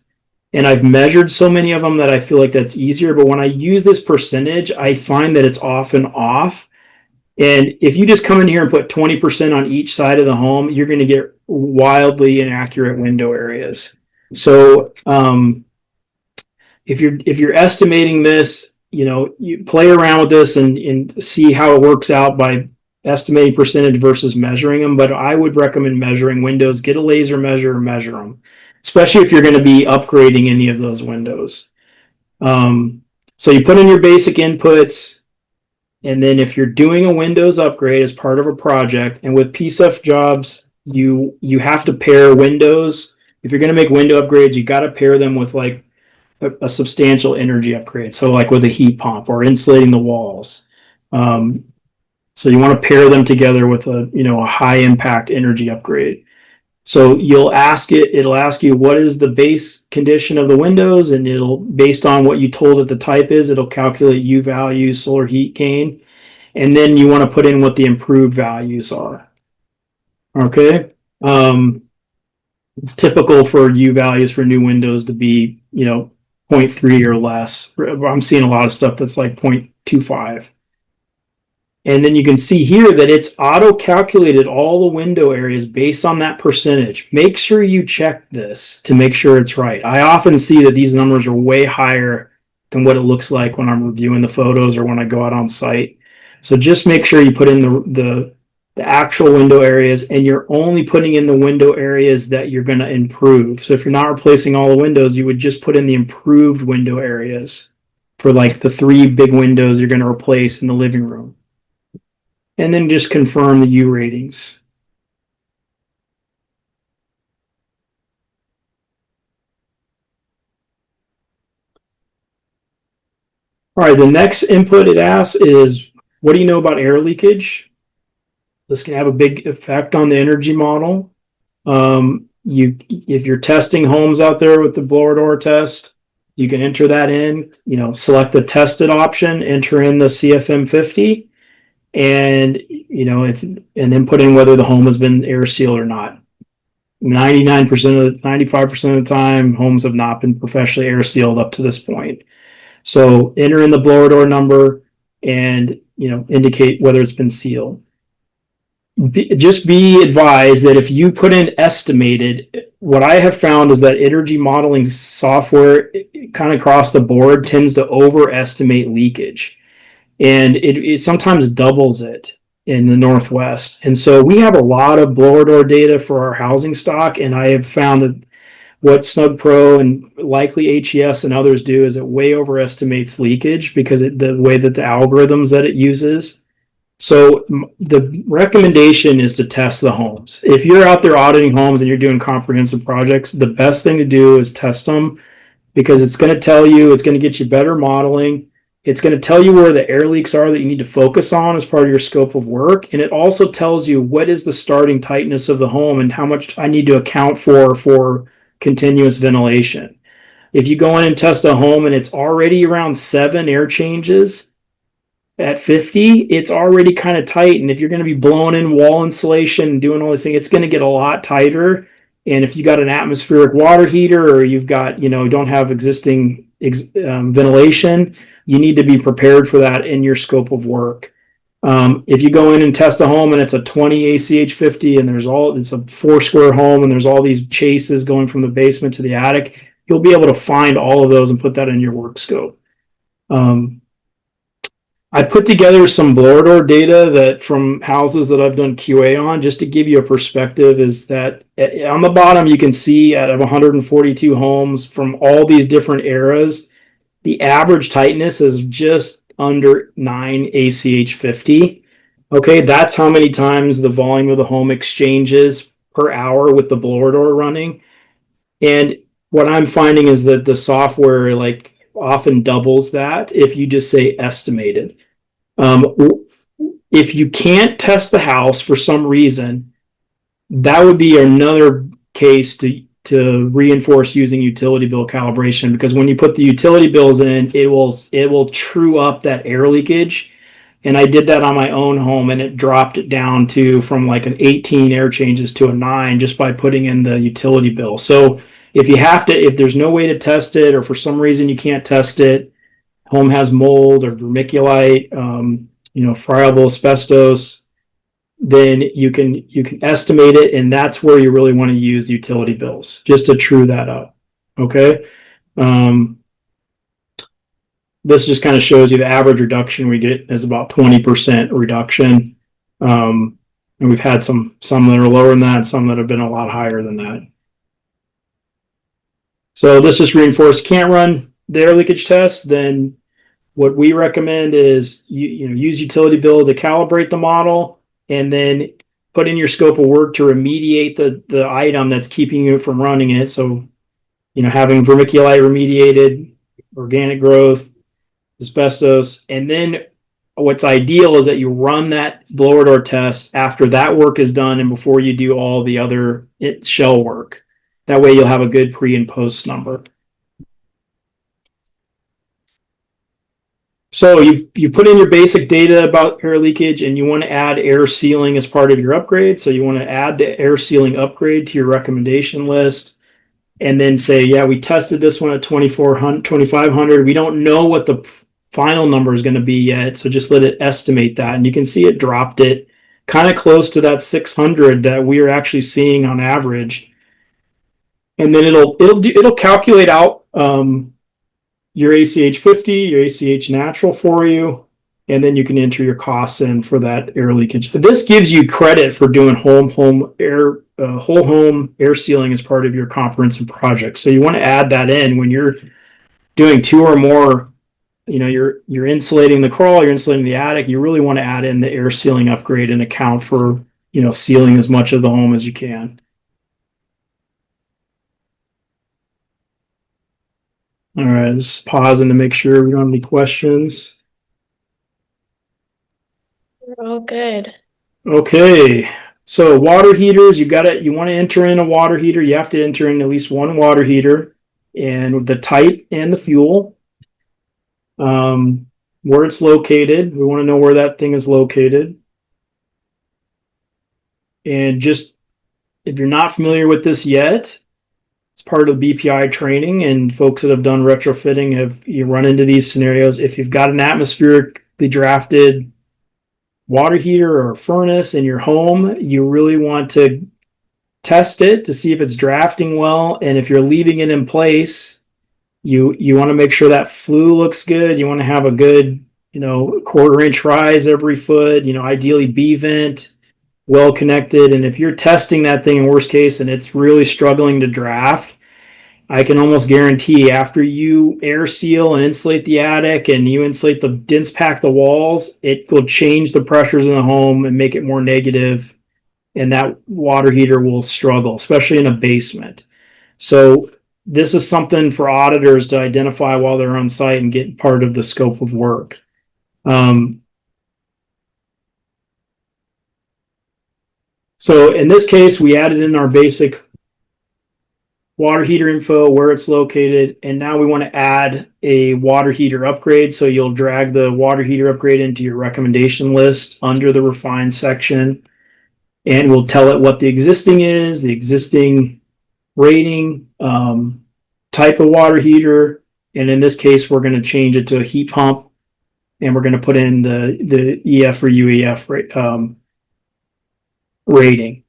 And I've measured so many of them that I feel like that's easier. But when I use this percentage, I find that it's often off. And if you just come in here and put 20% on each side of the home, you're going to get wildly inaccurate window areas. So if you're estimating this, you play around with this and see how it works out by estimating percentage versus measuring them. But I would recommend measuring windows. Get a laser measure and measure them, especially if you're going to be upgrading any of those windows. So you put in your basic inputs, and then if you're doing a Windows upgrade as part of a project, and with PCEF jobs, you have to pair windows. If you're going to make window upgrades, you got to pair them with like a substantial energy upgrade. So like with a heat pump or insulating the walls. So you want to pair them together with a high impact energy upgrade. So it'll ask you what is the base condition of the windows, and it'll, based on what you told it the type is, it'll calculate U values, solar heat gain, and then you want to put in what the improved values are. Okay. It's typical for U values for new windows to be 0.3 or less. I'm seeing a lot of stuff that's like 0.25. And then you can see here that it's auto-calculated all the window areas based on that percentage. Make sure you check this to make sure it's right. I often see that these numbers are way higher than what it looks like when I'm reviewing the photos or when I go out on site. So just make sure you put in the actual window areas, and you're only putting in the window areas that you're going to improve. So if you're not replacing all the windows, you would just put in the improved window areas for like the 3 big windows you're going to replace in the living room. And then just confirm the U ratings. All right, the next input it asks is, what do you know about air leakage? This can have a big effect on the energy model. If you're testing homes out there with the blower door test, you can enter that in, select the tested option, enter in the CFM 50. And and then put in whether the home has been air sealed or not. 95% of the time, homes have not been professionally air sealed up to this point. So enter in the blower door number and indicate whether it's been sealed. Just be advised that if you put in estimated, what I have found is that energy modeling software kind of across the board tends to overestimate leakage. And it sometimes doubles it in the Northwest. And so we have a lot of blower door data for our housing stock, and I have found that what Snugg Pro and likely HES and others do is it way overestimates leakage because the way that the algorithms that it uses. So the recommendation is to test the homes. If you're out there auditing homes and you're doing comprehensive projects, the best thing to do is test them, because it's going to tell you, it's going to get you better modeling. It's going to tell you where the air leaks are that you need to focus on as part of your scope of work. And it also tells you what is the starting tightness of the home and how much I need to account for continuous ventilation. If you go in and test a home and it's already around 7 air changes at 50, it's already kind of tight. And if you're going to be blowing in wall insulation and doing all this thing, it's going to get a lot tighter. And if you got an atmospheric water heater, or you've got, don't have existing ventilation, you need to be prepared for that in your scope of work. If you go in and test a home and it's a 20 ACH 50 and it's a 4 square home and there's all these chases going from the basement to the attic, you'll be able to find all of those and put that in your work scope. I put together some blower door data that from houses that I've done QA on, just to give you a perspective, is that on the bottom you can see out of 142 homes from all these different eras, the average tightness is just under 9 ACH 50. Okay, that's how many times the volume of the home exchanges per hour with the blower door running. And what I'm finding is that the software like often doubles that if you just say estimated. Um, if you can't test the house for some reason, that would be another case to reinforce using utility bill calibration, because when you put the utility bills in, it will true up that air leakage. And I did that on my own home, and it dropped it down to from like an 18 air changes to a 9 just by putting in the utility bill. So if there's no way to test it, or for some reason you can't test it, home has mold or vermiculite, friable asbestos, then you can estimate it, and that's where you really want to use utility bills just to true that up. Okay. This just kind of shows you the average reduction we get is about 20% reduction. And we've had some that are lower than that, some that have been a lot higher than that. So this just reinforced, can't run the air leakage test, then what we recommend is use utility bill to calibrate the model, and then put in your scope of work to remediate the item that's keeping you from running it. So, having vermiculite remediated, organic growth, asbestos, and then what's ideal is that you run that blower door test after that work is done and before you do all the other shell work. That way you'll have a good pre and post number. So you put in your basic data about air leakage, and you want to add air sealing as part of your upgrade. So you want to add the air sealing upgrade to your recommendation list, and then say, yeah, we tested this one at 2,500. We don't know what the final number is going to be yet, so just let it estimate that. And you can see it dropped it kind of close to that 600 that we are actually seeing on average. And then it'll calculate out your ACH 50, your ACH natural for you, and then you can enter your costs in for that air leakage. This gives you credit for doing whole home air sealing as part of your comprehensive project. So you want to add that in when you're doing 2 or more. You're insulating the crawl, you're insulating the attic. You really want to add in the air sealing upgrade and account for sealing as much of the home as you can. All right, just pausing to make sure we don't have any questions. We're all good. Okay, so water heaters, you want to enter in a water heater. You have to enter in at least one water heater, and the type and the fuel, where it's located. We want to know where that thing is located. And just, if you're not familiar with this yet, it's part of BPI training, and folks that have done retrofitting you run into these scenarios. If you've got an atmospherically drafted water heater or furnace in your home, you really want to test it to see if it's drafting well. And if you're leaving it in place, you want to make sure that flue looks good. You want to have a good, 1/4 inch rise every foot, ideally B vent, well connected. And if you're testing that thing in worst case and it's really struggling to draft, I can almost guarantee after you air seal and insulate the attic and you insulate dense pack the walls, it will change the pressures in the home and make it more negative, and that water heater will struggle, especially in a basement. So this is something for auditors to identify while they're on site and get part of the scope of work. So in this case, we added in our basic water heater info, where it's located, and now we want to add a water heater upgrade. So you'll drag the water heater upgrade into your recommendation list under the refine section, and we'll tell it what the existing is, the existing rating, type of water heater, and in this case, we're going to change it to a heat pump, and we're going to put in the EF or UEF rating.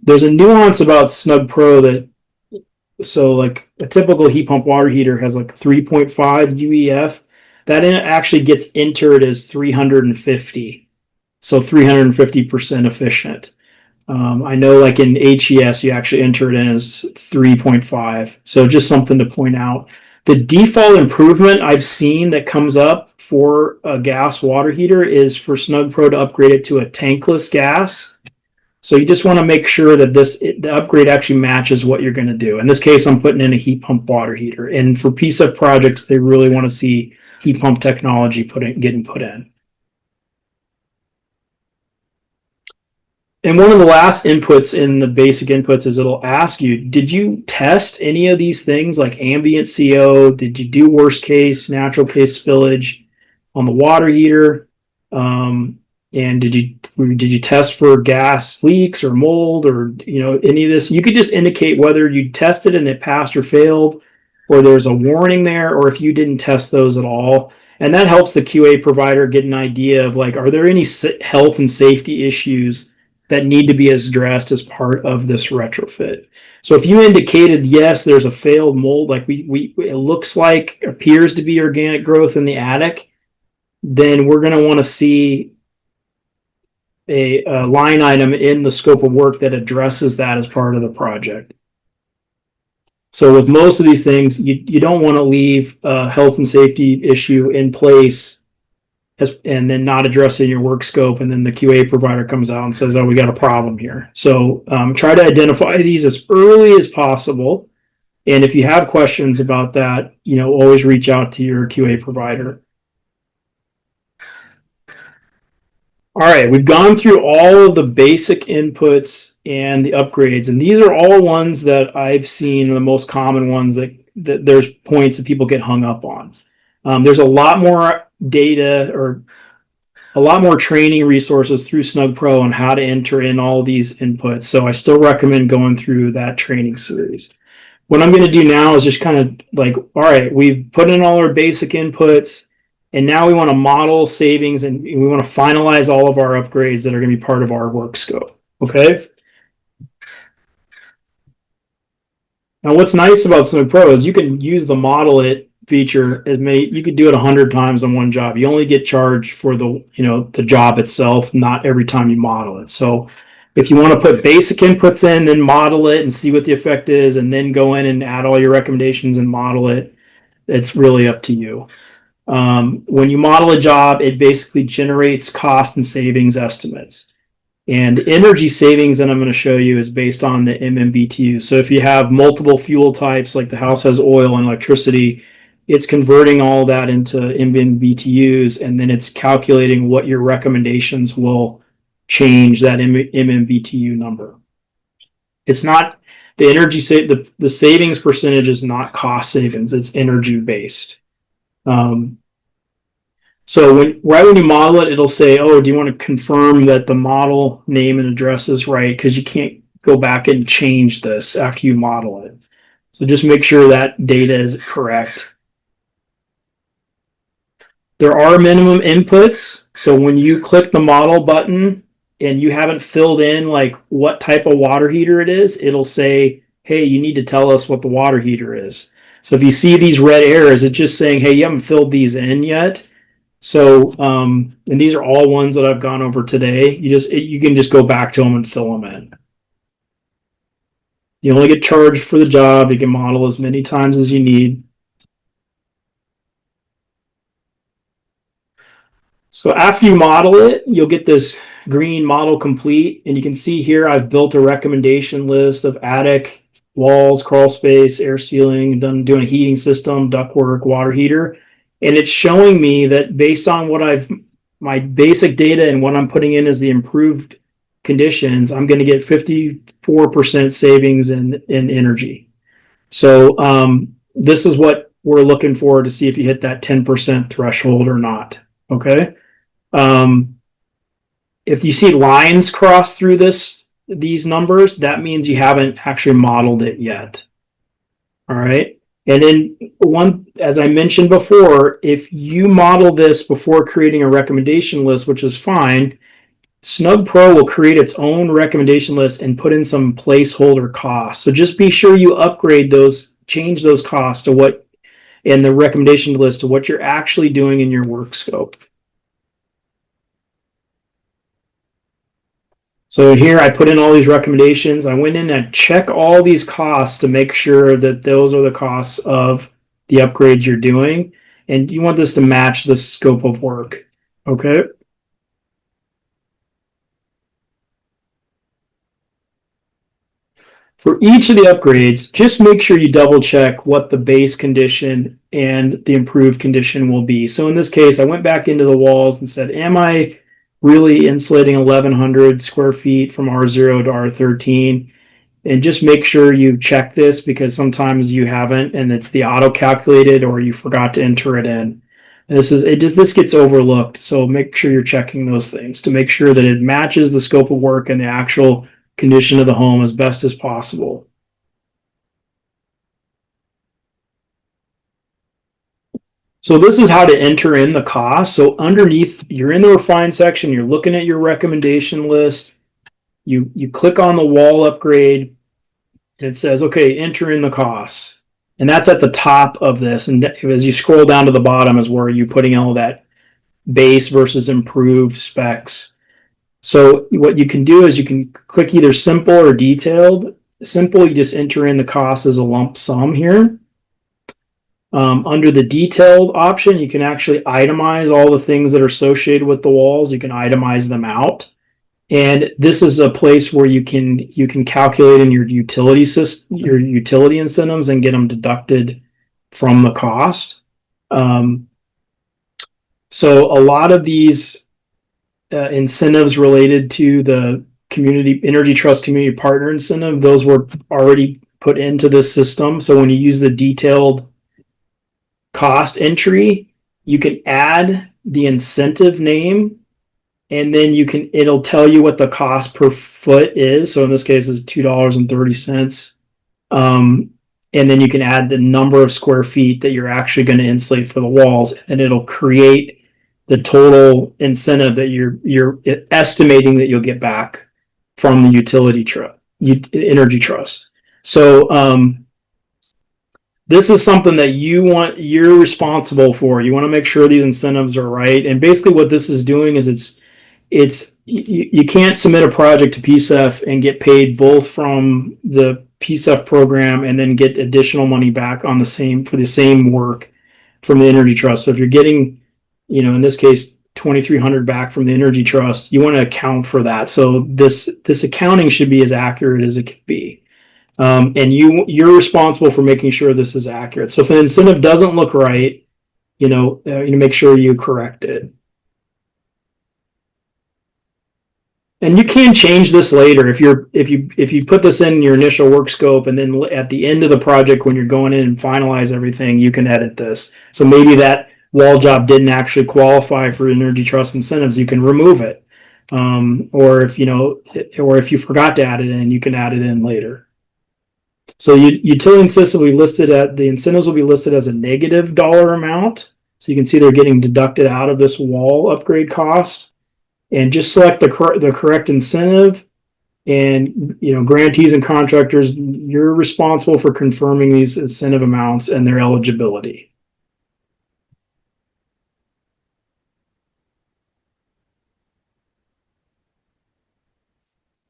There's a nuance about Snugg Pro so like a typical heat pump water heater has like 3.5 UEF. that actually gets entered as 350. So 350% efficient. I know like in HES, you actually enter it in as 3.5. So just something to point out. The default improvement I've seen that comes up for a gas water heater is for Snugg Pro to upgrade it to a tankless gas. So you just want to make sure that the upgrade actually matches what you're going to do. In this case, I'm putting in a heat pump water heater. And for PCEF projects, they really want to see heat pump technology getting put in. And one of the last inputs in the basic inputs is it'll ask you, did you test any of these things like ambient CO? Did you do worst case, natural case spillage on the water heater? And did you test for gas leaks or mold or any of this? You could just indicate whether you tested and it passed or failed, or there's a warning there, or if you didn't test those at all. And that helps the QA provider get an idea of like, are there any health and safety issues that need to be addressed as part of this retrofit? So if you indicated, yes, there's a failed mold, like it looks like appears to be organic growth in the attic, then we're going to want to see a line item in the scope of work that addresses that as part of the project. So with most of these things, you don't want to leave a health and safety issue in place and then not addressing your work scope, and then the QA provider comes out and says, oh, we got a problem here. So try to identify these as early as possible. And if you have questions about that, always reach out to your QA provider. All right, we've gone through all of the basic inputs and the upgrades, and these are all ones that I've seen, the most common ones that there's points that people get hung up on. There's a lot more data or a lot more training resources through Snugg Pro on how to enter in all these inputs. So I still recommend going through that training series. What I'm going to do now is just kind of like, all right, we've put in all our basic inputs, and now we want to model savings and we want to finalize all of our upgrades that are going to be part of our work scope. Okay. Now, what's nice about Snugg Pro is you can use the model it feature you could do it 100 times on one job. You only get charged for the job itself, not every time you model it. So if you want to put basic inputs in, then model it and see what the effect is, and then go in and add all your recommendations and model it, it's really up to you. When you model a job, it basically generates cost and savings estimates. And the energy savings that I'm going to show you is based on the MMBTU. So if you have multiple fuel types, like the house has oil and electricity, it's converting all that into MMBTUs, and then it's calculating what your recommendations will change that MMBTU number. It's not the energy the savings percentage is not cost savings, it's energy based. So right when you model it, it'll say, oh, do you want to confirm that the model name and address is right? Because you can't go back and change this after you model it. So just make sure that data is correct. There are minimum inputs. So when you click the model button and you haven't filled in like what type of water heater it is, it'll say, hey, you need to tell us what the water heater is. So if you see these red arrows, it's just saying, hey, you haven't filled these in yet. So, and these are all ones that I've gone over today. You can just go back to them and fill them in. You only get charged for the job. You can model as many times as you need. So after you model it, you'll get this green model complete. And you can see here, I've built a recommendation list of attic, walls, crawl space, air sealing, doing a heating system, ductwork, water heater. And it's showing me that based on my basic data and what I'm putting in as the improved conditions, I'm going to get 54% savings in energy. So this is what we're looking for to see if you hit that 10% threshold or not. Okay. If you see lines cross through these numbers, that means you haven't actually modeled it yet. All right. And then as I mentioned before, if you model this before creating a recommendation list, which is fine, Snugg Pro will create its own recommendation list and put in some placeholder costs. So just be sure you upgrade those, change those costs to what and the recommendation list of what you're actually doing in your work scope. So here I put in all these recommendations. I went in and check all these costs to make sure that those are the costs of the upgrades you're doing. And you want this to match the scope of work. Okay. For each of the upgrades, just make sure you double check what the base condition and the improved condition will be. So in this case, I went back into the walls and said, am I really insulating 1,100 square feet from R0 to R13? And just make sure you check this, because sometimes you haven't and it's the auto calculated or you forgot to enter it in. And this gets overlooked. So make sure you're checking those things to make sure that it matches the scope of work and the actual condition of the home as best as possible. So this is how to enter in the cost. So underneath, you're in the refine section, you're looking at your recommendation list. You click on the wall upgrade, and it says, okay, enter in the costs. And that's at the top of this. And as you scroll down to the bottom is where you're putting all that base versus improved specs. So what you can do is you can click either simple or detailed. Simple, you just enter in the cost as a lump sum here. Under the detailed option, you can actually itemize all the things that are associated with the walls. You can itemize them out. And this is a place where you can calculate in your utility incentives and get them deducted from the cost. So a lot of these incentives related to the community energy trust community partner incentive, those were already put into this system. So when you use the detailed cost entry, you can add the incentive name, and then it'll tell you what the cost per foot is. So in this case, it's $2.30. And then you can add the number of square feet that you're actually going to insulate for the walls, and it'll create the total incentive that you're estimating that you'll get back from the energy trust. So this is something that you're responsible for. You want to make sure these incentives are right. And basically what this is doing is you can't submit a project to PCEF and get paid both from the PCEF program and then get additional money back for the same work from the energy trust. So if you're getting, in this case, $2,300 back from the energy trust, you want to account for that. So this accounting should be as accurate as it can be. And you're responsible for making sure this is accurate. So if an incentive doesn't look right, make sure you correct it. And you can change this later if you put this in your initial work scope, and then at the end of the project when you're going in and finalize everything, you can edit this. So maybe that wall job didn't actually qualify for energy trust incentives, you can remove it. Or if you forgot to add it in, you can add it in later. So utility incentives will be listed as a negative dollar amount. So you can see they're getting deducted out of this wall upgrade cost. And just select the correct incentive, and grantees and contractors, you're responsible for confirming these incentive amounts and their eligibility.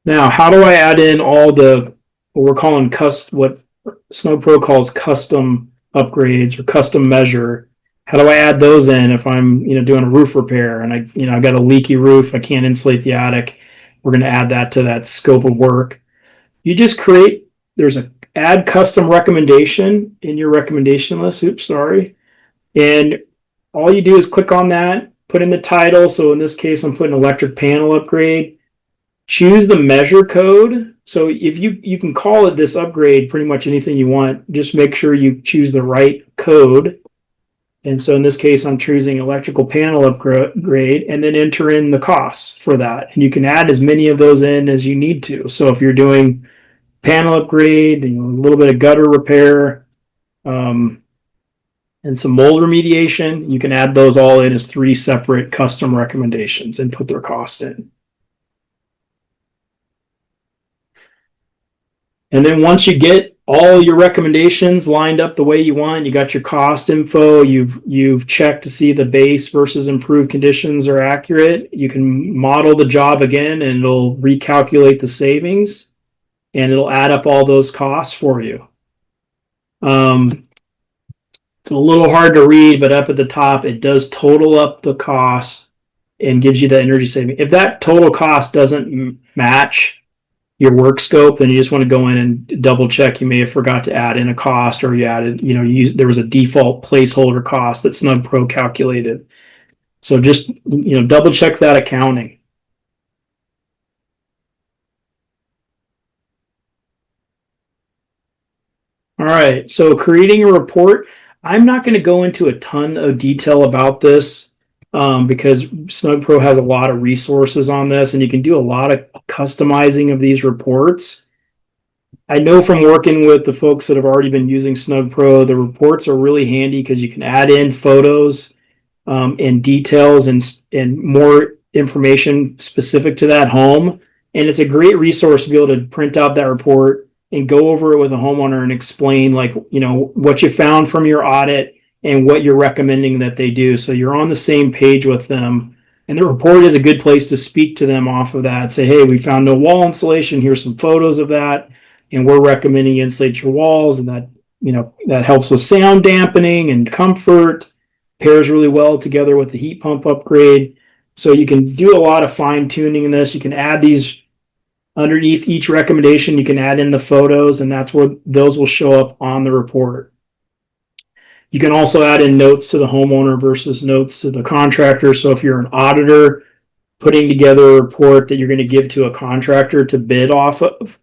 Now, how do I add in all what we're calling what Snugg Pro calls custom upgrades or custom measure? How do I add those in if I'm, doing a roof repair and I've got a leaky roof, I can't insulate the attic. We're going to add that to that scope of work. You just there's a add custom recommendation in your recommendation list. Oops, sorry. And all you do is click on that, put in the title. So in this case, I'm putting electric panel upgrade. Choose the measure code. So if you can call it this upgrade pretty much anything you want, just make sure you choose the right code. And so in this case, I'm choosing electrical panel upgrade, and then enter in the costs for that. And you can add as many of those in as you need to. So if you're doing panel upgrade, a little bit of gutter repair, and some mold remediation, you can add those all in as 3 separate custom recommendations and put their cost in. And then once you get all your recommendations lined up the way you want. You got your cost info. You've checked to see the base versus improved conditions are accurate. You can model the job again, and it'll recalculate the savings, and it'll add up all those costs for you. It's a little hard to read, but up at the top, it does total up the cost and gives you the energy saving. If that total cost doesn't match your work scope, then you just want to go in and double check. You may have forgot to add in a cost, or you added, there was a default placeholder cost that Snugg Pro calculated. So just, double check that accounting. All right. So creating a report, I'm not going to go into a ton of detail about this because Snugg Pro has a lot of resources on this, and you can do a lot of customizing of these reports. I know from working with the folks that have already been using Snugg Pro, the reports are really handy because you can add in photos and details and more information specific to that home. And it's a great resource to be able to print out that report and go over it with a homeowner and explain, like, what you found from your audit and what you're recommending that they do. So you're on the same page with them. And the report is a good place to speak to them off of that. Say, hey, we found no wall insulation. Here's some photos of that. And we're recommending you insulate your walls, and that helps with sound dampening and comfort, pairs really well together with the heat pump upgrade. So you can do a lot of fine tuning in this. You can add these underneath each recommendation. You can add in the photos, and that's where those will show up on the report. You can also add in notes to the homeowner versus notes to the contractor. So if you're an auditor putting together a report that you're going to give to a contractor to bid off of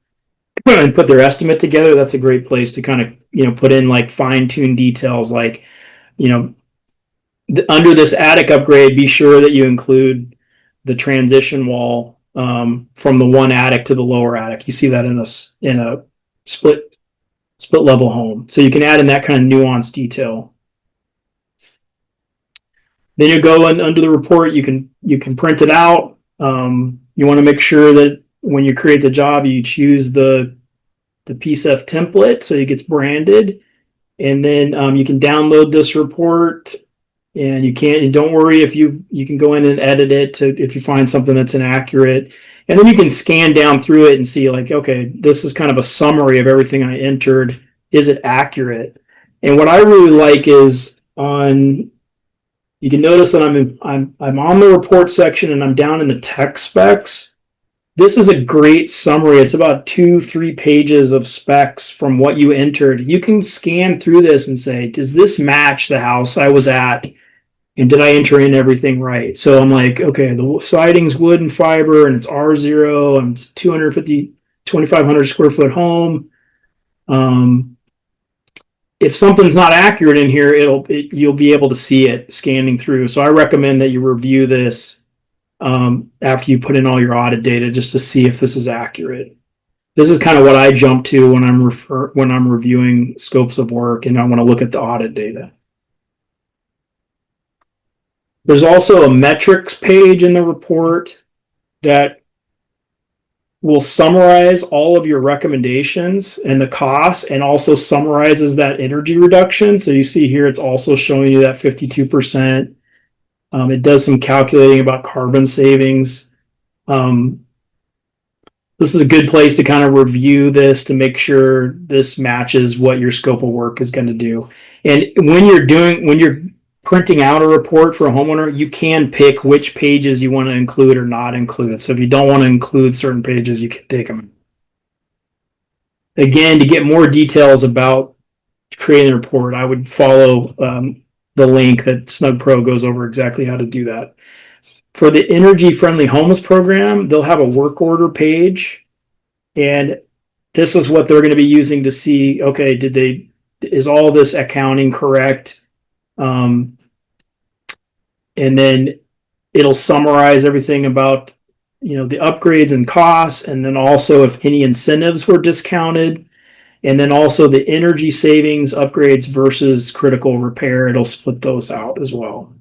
and put their estimate together, that's a great place to kind of, put in like fine-tuned details, like, under this attic upgrade, be sure that you include the transition wall from the one attic to the lower attic. You see that in a split level home, so you can add in that kind of nuanced detail. Then you go in under the report. You can print it out. You want to make sure that when you create the job, you choose the PCEF template so it gets branded, and then you can download this report. And don't worry if you can go in and edit it if you find something that's inaccurate. And then you can scan down through it and see, like, okay, this is kind of a summary of everything I entered. Is it accurate? And what I really like is you can notice that I'm on the report section and I'm down in the tech specs. This is a great summary. It's about 2-3 pages of specs from what you entered. You can scan through this and say, does this match the house I was at? And did I enter in everything right? So I'm like, okay, the siding's wood and fiber, and it's R0, and it's 2,500 square foot home. If something's not accurate in here, you'll be able to see it scanning through. So I recommend that you review this after you put in all your audit data, just to see if this is accurate. This is kind of what I jump to when I'm reviewing scopes of work and I want to look at the audit data. There's also a metrics page in the report that will summarize all of your recommendations and the costs, and also summarizes that energy reduction. So you see here, it's also showing you that 52%. It does some calculating about carbon savings. This is a good place to kind of review this to make sure this matches what your scope of work is going to do. And when you're printing out a report for a homeowner, you can pick which pages you want to include or not include. So if you don't want to include certain pages, you can take them. Again, to get more details about creating a report, I would follow the link that Snugg Pro goes over exactly how to do that. For the Energy Friendly Homes program, they'll have a work order page, and this is what they're going to be using to see, okay, is all this accounting correct? And then it'll summarize everything about, the upgrades and costs, and then also if any incentives were discounted, and then also the energy savings upgrades versus critical repair. It'll split those out as well.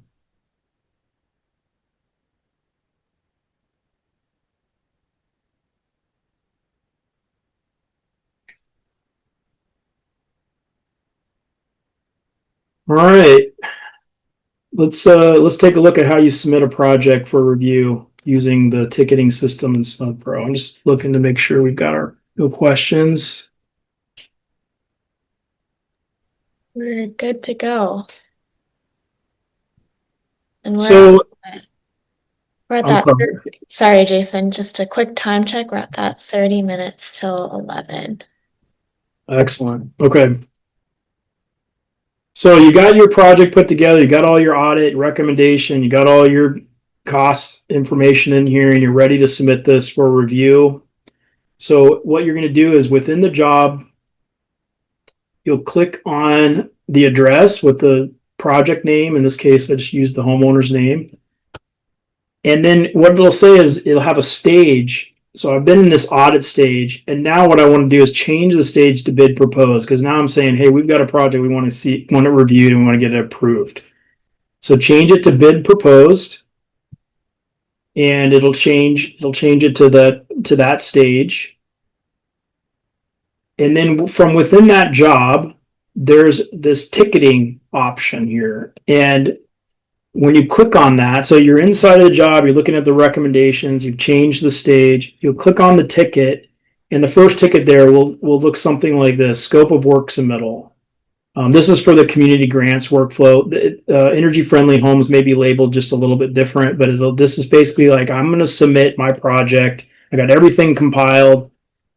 All right. Let's take a look at how you submit a project for review using the ticketing system in Snugg Pro. I'm just looking to make sure we've got our no questions. We're good to go. And So we're at I'm that. sorry. Sorry, Jason, just a quick time check. We're at that 30 minutes till 11. Excellent. Okay. So you got your project put together, you got all your audit recommendation, you got all your cost information in here, and you're ready to submit this for review. So what you're going to do is within the job, you'll click on the address with the project name. In this case, I just used the homeowner's name. And then what it'll say is it'll have a stage. So I've been in this audit stage, and now what I want to do is change the stage to bid proposed, because now I'm saying, hey, we've got a project we want it reviewed, and we want to get it approved. So change it to bid proposed, and it'll change it to that stage. And then from within that job, there's this ticketing option here. And when you click on that, so you're inside of the job, you're looking at the recommendations, you've changed the stage, you'll click on the ticket, and the first ticket there will look something like this: scope of work submittal. This is for the community grants workflow. Energy-friendly homes may be labeled just a little bit different, but this is basically like, I'm going to submit my project. I got everything compiled.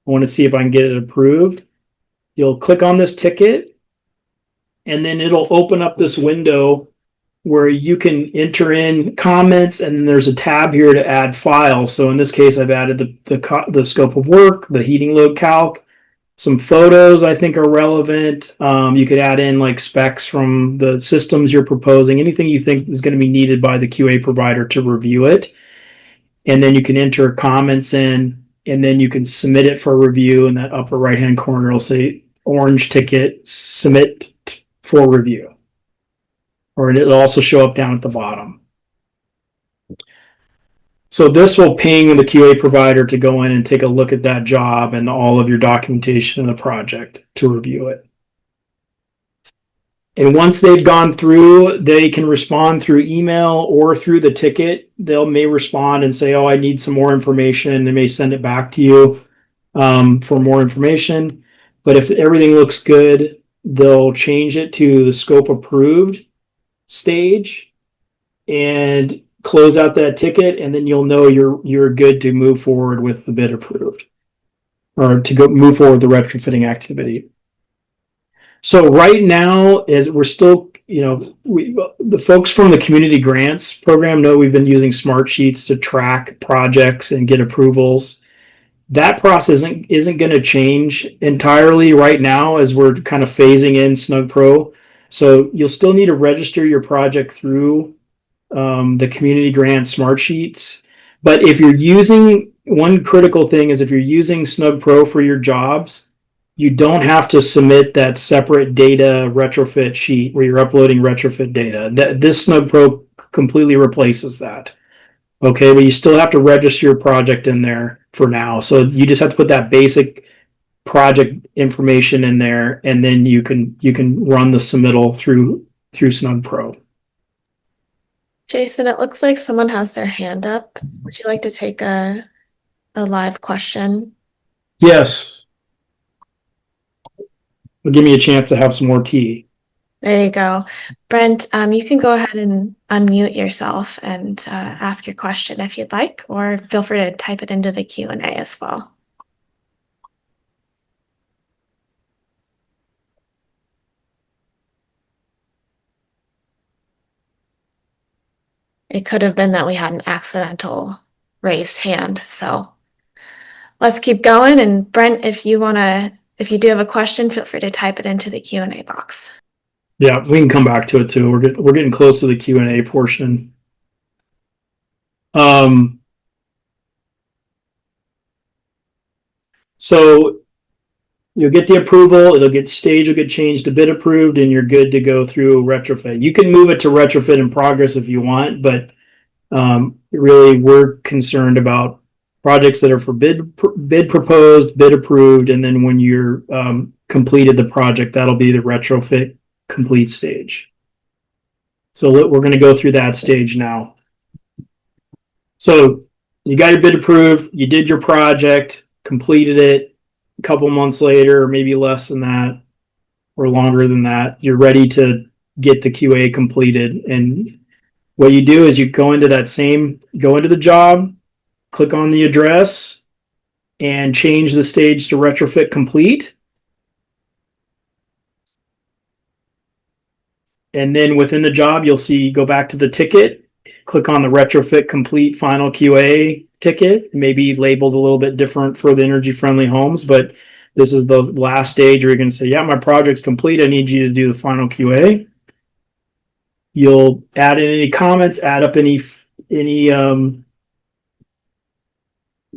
I want to see if I can get it approved. You'll click on this ticket, and then it'll open up this window where you can enter in comments, and then there's a tab here to add files. So in this case, I've added the scope of work, the heating load calc, some photos I think are relevant. You could add in like specs from the systems you're proposing, anything you think is going to be needed by the QA provider to review it. And then you can enter comments in, and then you can submit it for review. In that upper right-hand corner, it'll say orange ticket, submit for review. Or it'll also show up down at the bottom. So this will ping the QA provider to go in and take a look at that job and all of your documentation in the project to review it. And once they've gone through, they can respond through email or through the ticket. May respond and say, oh, I need some more information. They may send it back to you for more information. But if everything looks good, they'll change it to the scope approved stage and close out that ticket, and then you'll know you're good to move forward with the bid approved, or to go move forward with the retrofitting activity. So right now, as we're still, the folks from the community grants program know we've been using smart sheets to track projects and get approvals. That process isn't going to change entirely right now as we're kind of phasing in Snugg Pro. So you'll still need to register your project through the community grant smart sheets. But if you're using, one critical thing is if you're using Snugg Pro for your jobs, you don't have to submit that separate data retrofit sheet where you're uploading retrofit data. This Snugg Pro completely replaces that. Okay, but you still have to register your project in there for now. So you just have to put that basic project information in there, and then you can run the submittal through Snugg Pro. Jason, it looks like someone has their hand up. Would you like to take a live question? Yes. It'll give me a chance to have some more tea. There you go. Brent, you can go ahead and unmute yourself and ask your question if you'd like, or feel free to type it into the Q&A as well. It could have been that we had an accidental raised hand, so let's keep going. And Brent, if you do have a question, feel free to type it into the Q&A box. Yeah, we can come back to it too. We're getting close to the Q&A portion. So you'll get the approval, it'll get changed to bid approved, and you're good to go through retrofit. You can move it to retrofit in progress if you want, but really we're concerned about projects that are for bid proposed, bid approved, and then when you're completed the project, that'll be the retrofit complete stage. So we're going to go through that stage now. So you got your bid approved, you did your project, completed it. A couple months later, or maybe less than that, or longer than that, you're ready to get the QA completed. And what you do is you go into the job, click on the address, and change the stage to retrofit complete. And then within the job, you'll see, go back to the ticket, click on the retrofit complete final QA ticket, maybe labeled a little bit different for the energy friendly homes, but this is the last stage where you're going to say, yeah, my project's complete. I need you to do the final QA. You'll add in any comments, add up any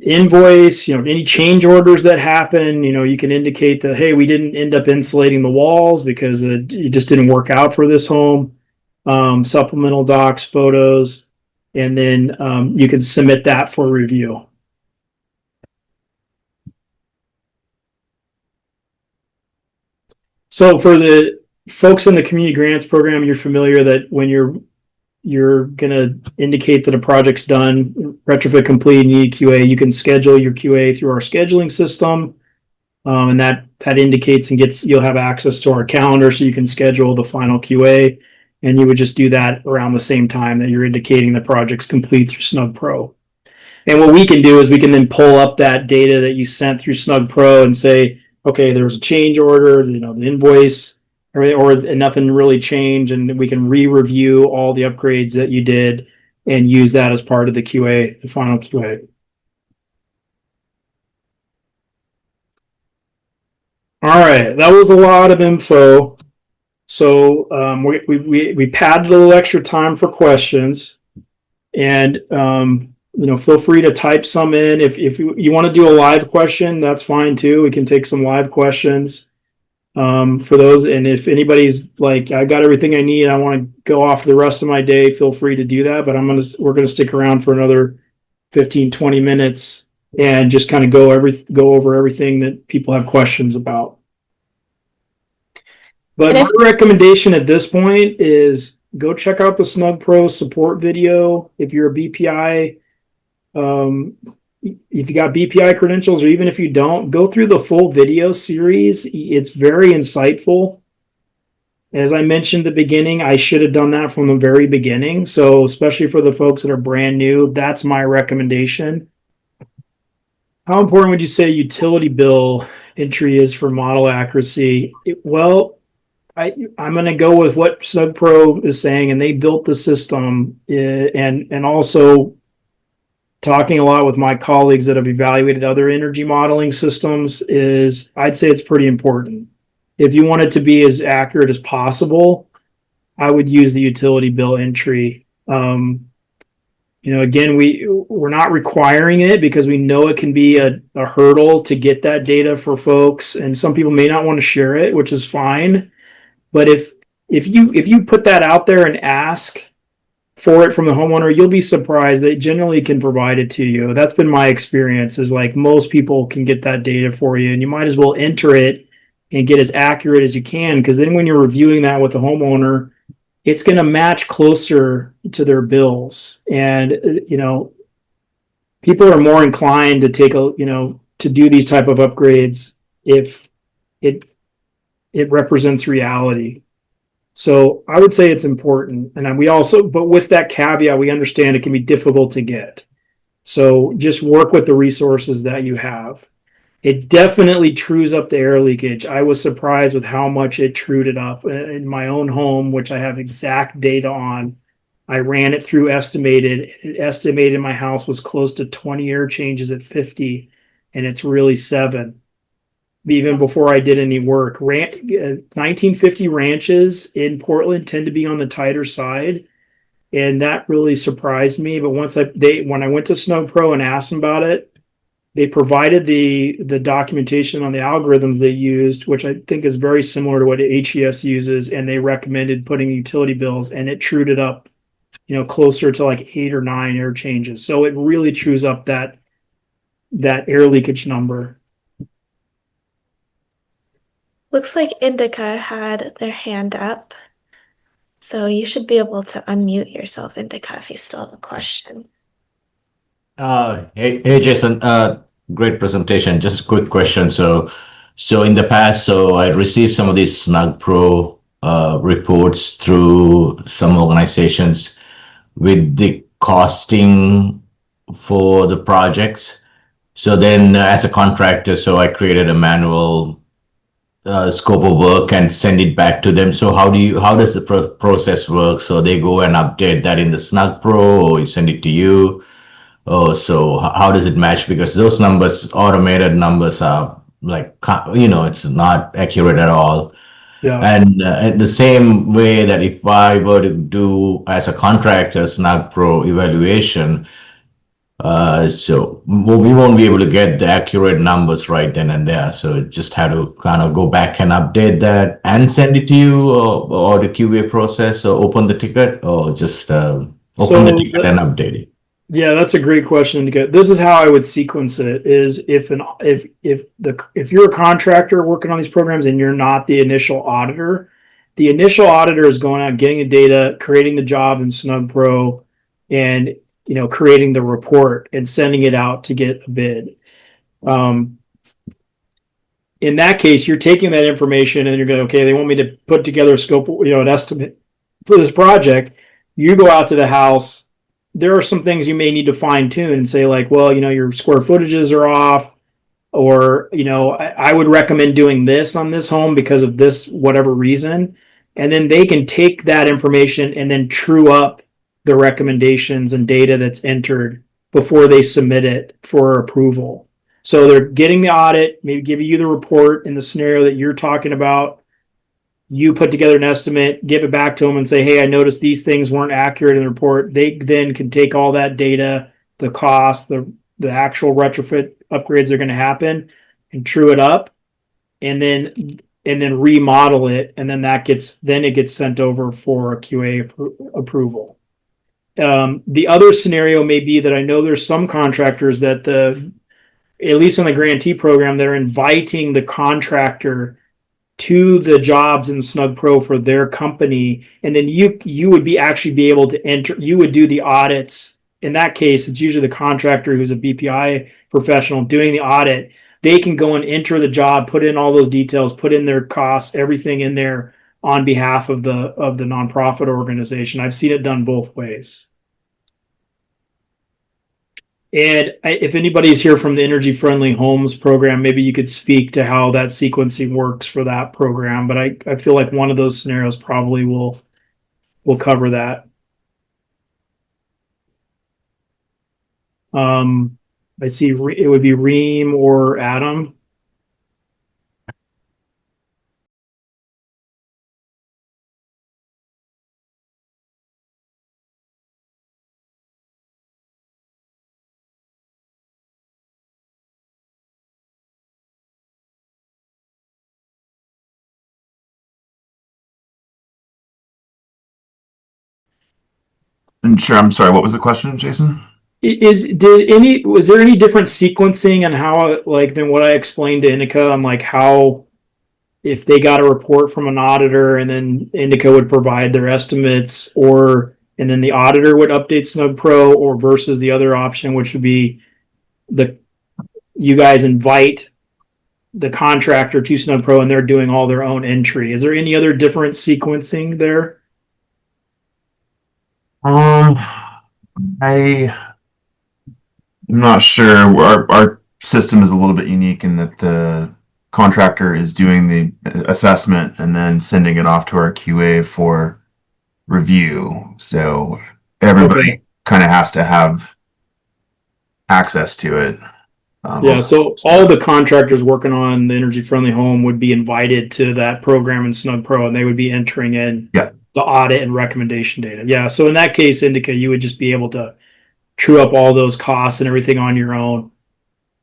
invoice, any change orders that happen. You can indicate that, hey, we didn't end up insulating the walls because it just didn't work out for this home. Supplemental docs, photos, and then you can submit that for review. So for the folks in the community grants program, you're familiar that when you're going to indicate that a project's done, retrofit complete, and you need QA, you can schedule your QA through our scheduling system. And that indicates and you'll have access to our calendar so you can schedule the final QA. And you would just do that around the same time that you're indicating the project's complete through Snugg Pro. And what we can do is we can then pull up that data that you sent through Snugg Pro and say, okay, there was a change order, the invoice, or nothing really changed, and we can re-review all the upgrades that you did and use that as part of the QA, the final QA. All right, that was a lot of info. So we padded a little extra time for questions, and feel free to type some in. If you want to do a live question, that's fine too. We can take some live questions for those. And if anybody's like, I got everything I need, I want to go off the rest of my day, feel free to do that. But we're gonna stick around for another 15-20 minutes and just kind of go over everything that people have questions about. But my recommendation at this point is go check out the Snugg Pro support video. If you're a BPI, if you got BPI credentials, or even if you don't, go through the full video series. It's very insightful. As I mentioned at the beginning, I should have done that from the very beginning. So especially for the folks that are brand new, that's my recommendation. How important would you say utility bill entry is for model accuracy? I'm going to go with what Snugg Pro is saying, and they built the system, and also talking a lot with my colleagues that have evaluated other energy modeling systems, is I'd say it's pretty important. If you want it to be as accurate as possible, I would use the utility bill entry. Again, we're not requiring it because we know it can be a hurdle to get that data for folks, and some people may not want to share it, which is fine. But if you put that out there and ask for it from the homeowner, you'll be surprised. They generally can provide it to you. That's been my experience, is like most people can get that data for you, and you might as well enter it and get as accurate as you can, because then when you're reviewing that with the homeowner, it's going to match closer to their bills. And people are more inclined to to do these type of upgrades if it represents reality. So I would say it's important. And but with that caveat, we understand it can be difficult to get. So just work with the resources that you have. It definitely trues up the air leakage. I was surprised with how much it trued it up in my own home, which I have exact data on. I ran it through estimated. It estimated my house was close to 20 air changes at 50, and it's really 7. Even before I did any work. 1950 ranches in Portland tend to be on the tighter side, and that really surprised me. But when I went to Snugg Pro and asked them about it, they provided the documentation on the algorithms they used, which I think is very similar to what HES uses, and they recommended putting utility bills, and it trued it up, closer to like 8 or 9 air changes. So it really trues up that air leakage number. Looks like Indica had their hand up. So you should be able to unmute yourself, Indica, if you still have a question. Hey Jason, great presentation. Just a quick question. So in the past, so I received some of these Snugg Pro reports through some organizations with the costing for the projects. So then, as a contractor, so I created a manual scope of work and send it back to them. So how does the process work? So they go and update that in the Snugg Pro, or you send it to you? Oh, so how does it match? Because those numbers, automated numbers, are like, it's not accurate at all. Yeah. And in the same way that if I were to do as a contractor Snug Pro evaluation, so we won't be able to get the accurate numbers right then and there. So just have to kind of go back and update that and send it to you, or the QA process, or open the ticket, or just open the ticket and update it. Yeah, that's a great question to get. This is how I would sequence it: is if you're a contractor working on these programs and you're not the initial auditor, the initial auditor is going out, getting the data, creating the job in Snug Pro, and creating the report and sending it out to get a bid. In that case, you're taking that information and you're going, okay, they want me to put together a scope, an estimate for this project. You go out to the house. There are some things you may need to fine tune and say, like, well, your square footages are off, or I would recommend doing this on this home because of this whatever reason. And then they can take that information and then true up the recommendations and data that's entered before they submit it for approval. So they're getting the audit, maybe giving you the report in the scenario that you're talking about. You put together an estimate, give it back to them and say, hey, I noticed these things weren't accurate in the report. They then can take all that data, the cost, the actual retrofit upgrades that are going to happen, and true it up, and then remodel it, and then it gets sent over for a QA approval. The other scenario may be that I know there's some contractors that at least in the grantee program, they're inviting the contractor to the jobs in Snug Pro for their company, and then you would actually be able to enter. You would do the audits. In that case, it's usually the contractor who's a BPI professional doing the audit. They can go and enter the job, put in all those details, put in their costs, everything in there on behalf of the nonprofit organization. I've seen it done both ways. And if anybody's here from the Energy Friendly Homes program, maybe you could speak to how that sequencing works for that program. But I feel like one of those scenarios probably will cover that. I see it would be Reem or Adam. And sure, I'm sorry, what was the question, Jason? Was there any different sequencing and how, like, than what I explained to Indica on, like, how if they got a report from an auditor and then Indica would provide their estimates, and then the auditor would update Snug Pro, or versus the other option, which would be you guys invite the contractor to Snug Pro and they're doing all their own entry. Is there any other different sequencing there? I'm not sure. Our system is a little bit unique in that the contractor is doing the assessment and then sending it off to our QA for review. So everybody kind of has to have access to it. Yeah, so all the contractors working on the Energy Friendly Home would be invited to that program in Snug Pro, and they would be entering in the audit and recommendation data. Yeah, so in that case, Indica, you would just be able to true up all those costs and everything on your own.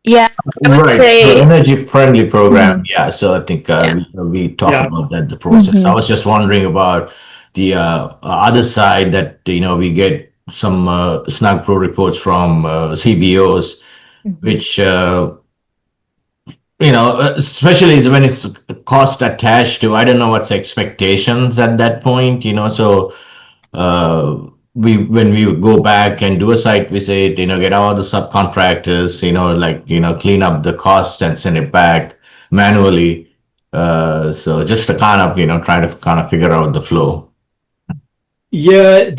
Yeah, I would say the energy friendly program. Yeah, so I think we talked about that, the process. I was just wondering about the other side that we get some Snug Pro reports from CBOs, which especially when it's cost attached to, I don't know what's expectations at that point, so when we go back and do a site visit, get all the subcontractors, clean up the cost and send it back manually. So just to kind of, try to kind of figure out the flow. Yeah,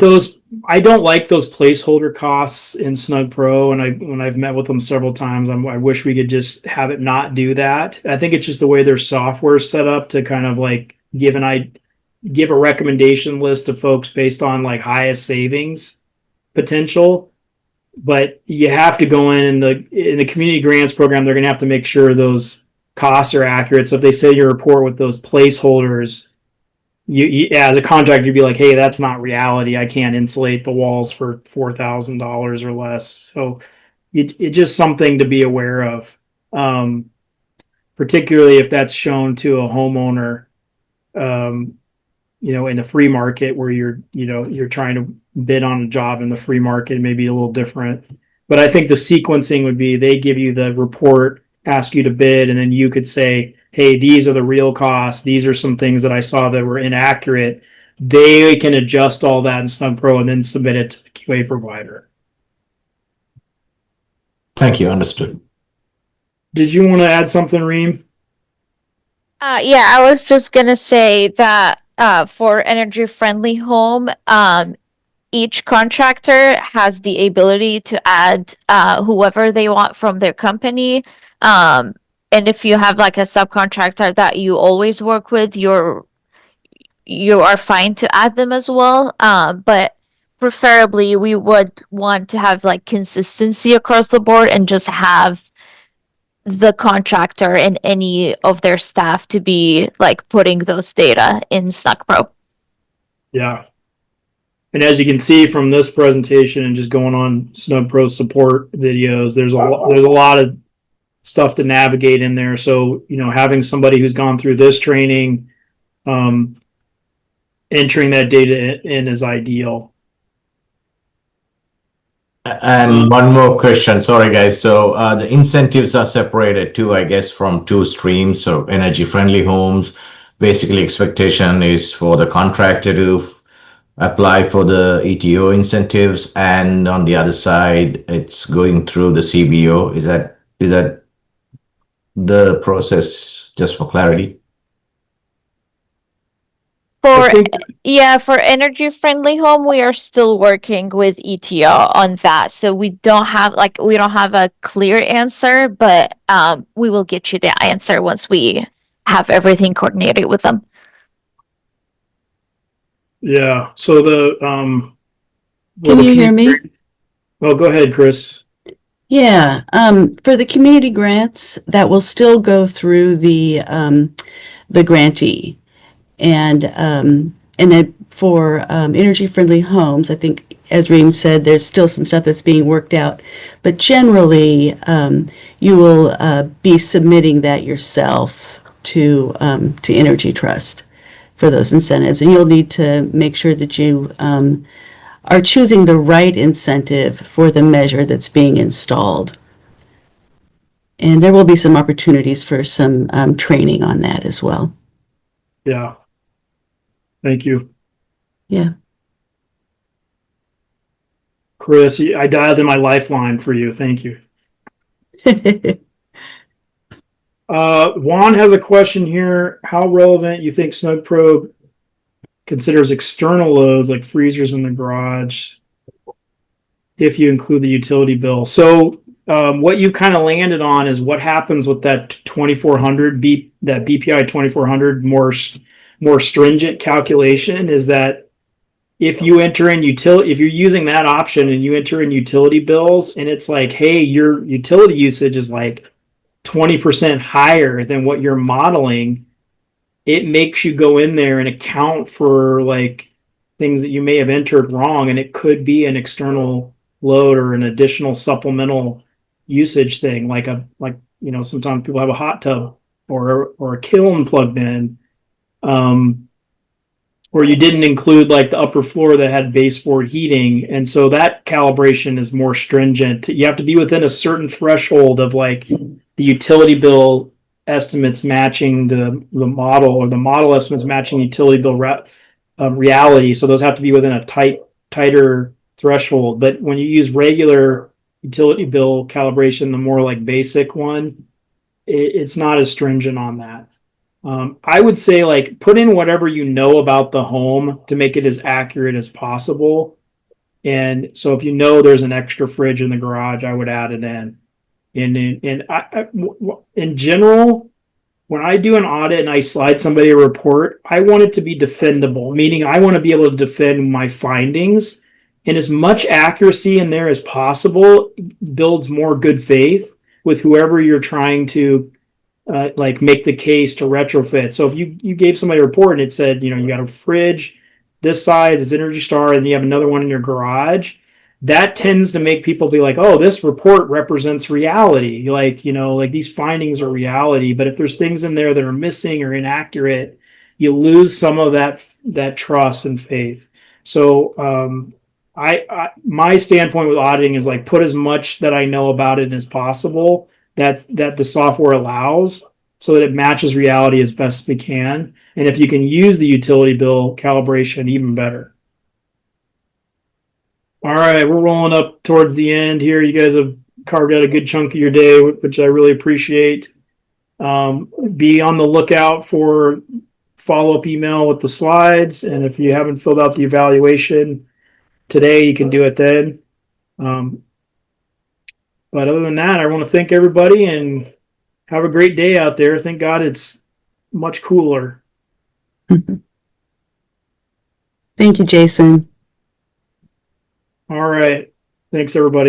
I don't like those placeholder costs in Snug Pro, and when I've met with them several times, I wish we could just have it not do that. I think it's just the way their software is set up to kind of like give a recommendation list of folks based on like highest savings potential. But you have to go in the community grants program, they're going to have to make sure those costs are accurate. So if they say your report with those placeholders, you as a contractor, you'd be like, hey, that's not reality. I can't insulate the walls for $4,000 or less. So it's just something to be aware of, particularly if that's shown to a homeowner, in the free market where you're trying to bid on a job in the free market, maybe a little different. But I think the sequencing would be they give you the report, ask you to bid, and then you could say, hey, these are the real costs. These are some things that I saw that were inaccurate. They can adjust all that in Snug Pro and then submit it to the QA provider. Thank you. Understood. Did you want to add something, Reem? Yeah, I was just gonna say that for energy friendly home, each contractor has the ability to add whoever they want from their company. And if you have like a subcontractor that you always work with, you are fine to add them as well. But preferably we would want to have like consistency across the board and just have the contractor and any of their staff to be like putting those data in Snugg Pro. Yeah. And as you can see from this presentation and just going on Snug Pro support videos, there's a lot of stuff to navigate in there. So, having somebody who's gone through this training, entering that data in is ideal. And one more question. Sorry, guys. So the incentives are separated too, I guess, from two streams. So energy friendly homes, basically expectation is for the contractor to apply for the ETO incentives, and on the other side, it's going through the CBO. Is that the process, just for clarity? For energy friendly home, we are still working with ETO on that. So we don't have a clear answer, but we will get you the answer once we have everything coordinated with them. Yeah. So Can you hear me? Oh, go ahead, Chris. Yeah. For the community grants, that will still go through the grantee. And then for energy friendly homes, I think, as Reem said, there's still some stuff that's being worked out. But generally, you will be submitting that yourself to Energy Trust for those incentives. And you'll need to make sure that you are choosing the right incentive for the measure that's being installed. And there will be some opportunities for some training on that as well. Yeah. Thank you. Yeah. Chris, I dialed in my lifeline for you. Thank you. Juan has a question here. How relevant you think Snug Pro considers external loads like freezers in the garage if you include the utility bill? So what you kind of landed on is what happens with that 2400 that BPI 2400 more stringent calculation is that if you enter in if you're using that option and you enter in utility bills and it's like, hey, your utility usage is like 20% higher than what you're modeling, it makes you go in there and account for like things that you may have entered wrong, and it could be an external load or an additional supplemental usage thing, like sometimes people have a hot tub or a kiln plugged in, or you didn't include like the upper floor that had baseboard heating, and so that calibration is more stringent. You have to be within a certain threshold of like the utility bill estimates matching the model, or the model estimates matching utility bill reality. So those have to be within a tighter threshold. But when you use regular utility bill calibration, the more like basic one, it's not as stringent on that. I would say like put in whatever you know about the home to make it as accurate as possible. And so if you know there's an extra fridge in the garage, I would add it in. In general, when I do an audit and I slide somebody a report, I want it to be defendable, meaning I want to be able to defend my findings. And as much accuracy in there as possible builds more good faith with whoever you're trying to like make the case to retrofit. So if you gave somebody a report and it said, you got a fridge this size, it's Energy Star, and you have another one in your garage, that tends to make people be like, oh, this report represents reality. Like, like these findings are reality. But if there's things in there that are missing or inaccurate, you lose some of that trust and faith. So my standpoint with auditing is like put as much that I know about it as possible that the software allows, so that it matches reality as best we can. And if you can use the utility bill calibration, even better. All right, we're rolling up towards the end here. You guys have carved out a good chunk of your day, which I really appreciate. Be on the lookout for follow-up email with the slides. And if you haven't filled out the evaluation today, you can do it then. But other than that, I want to thank everybody and have a great day out there. Thank God it's much cooler. Thank you, Jason. All right. Thanks, everybody.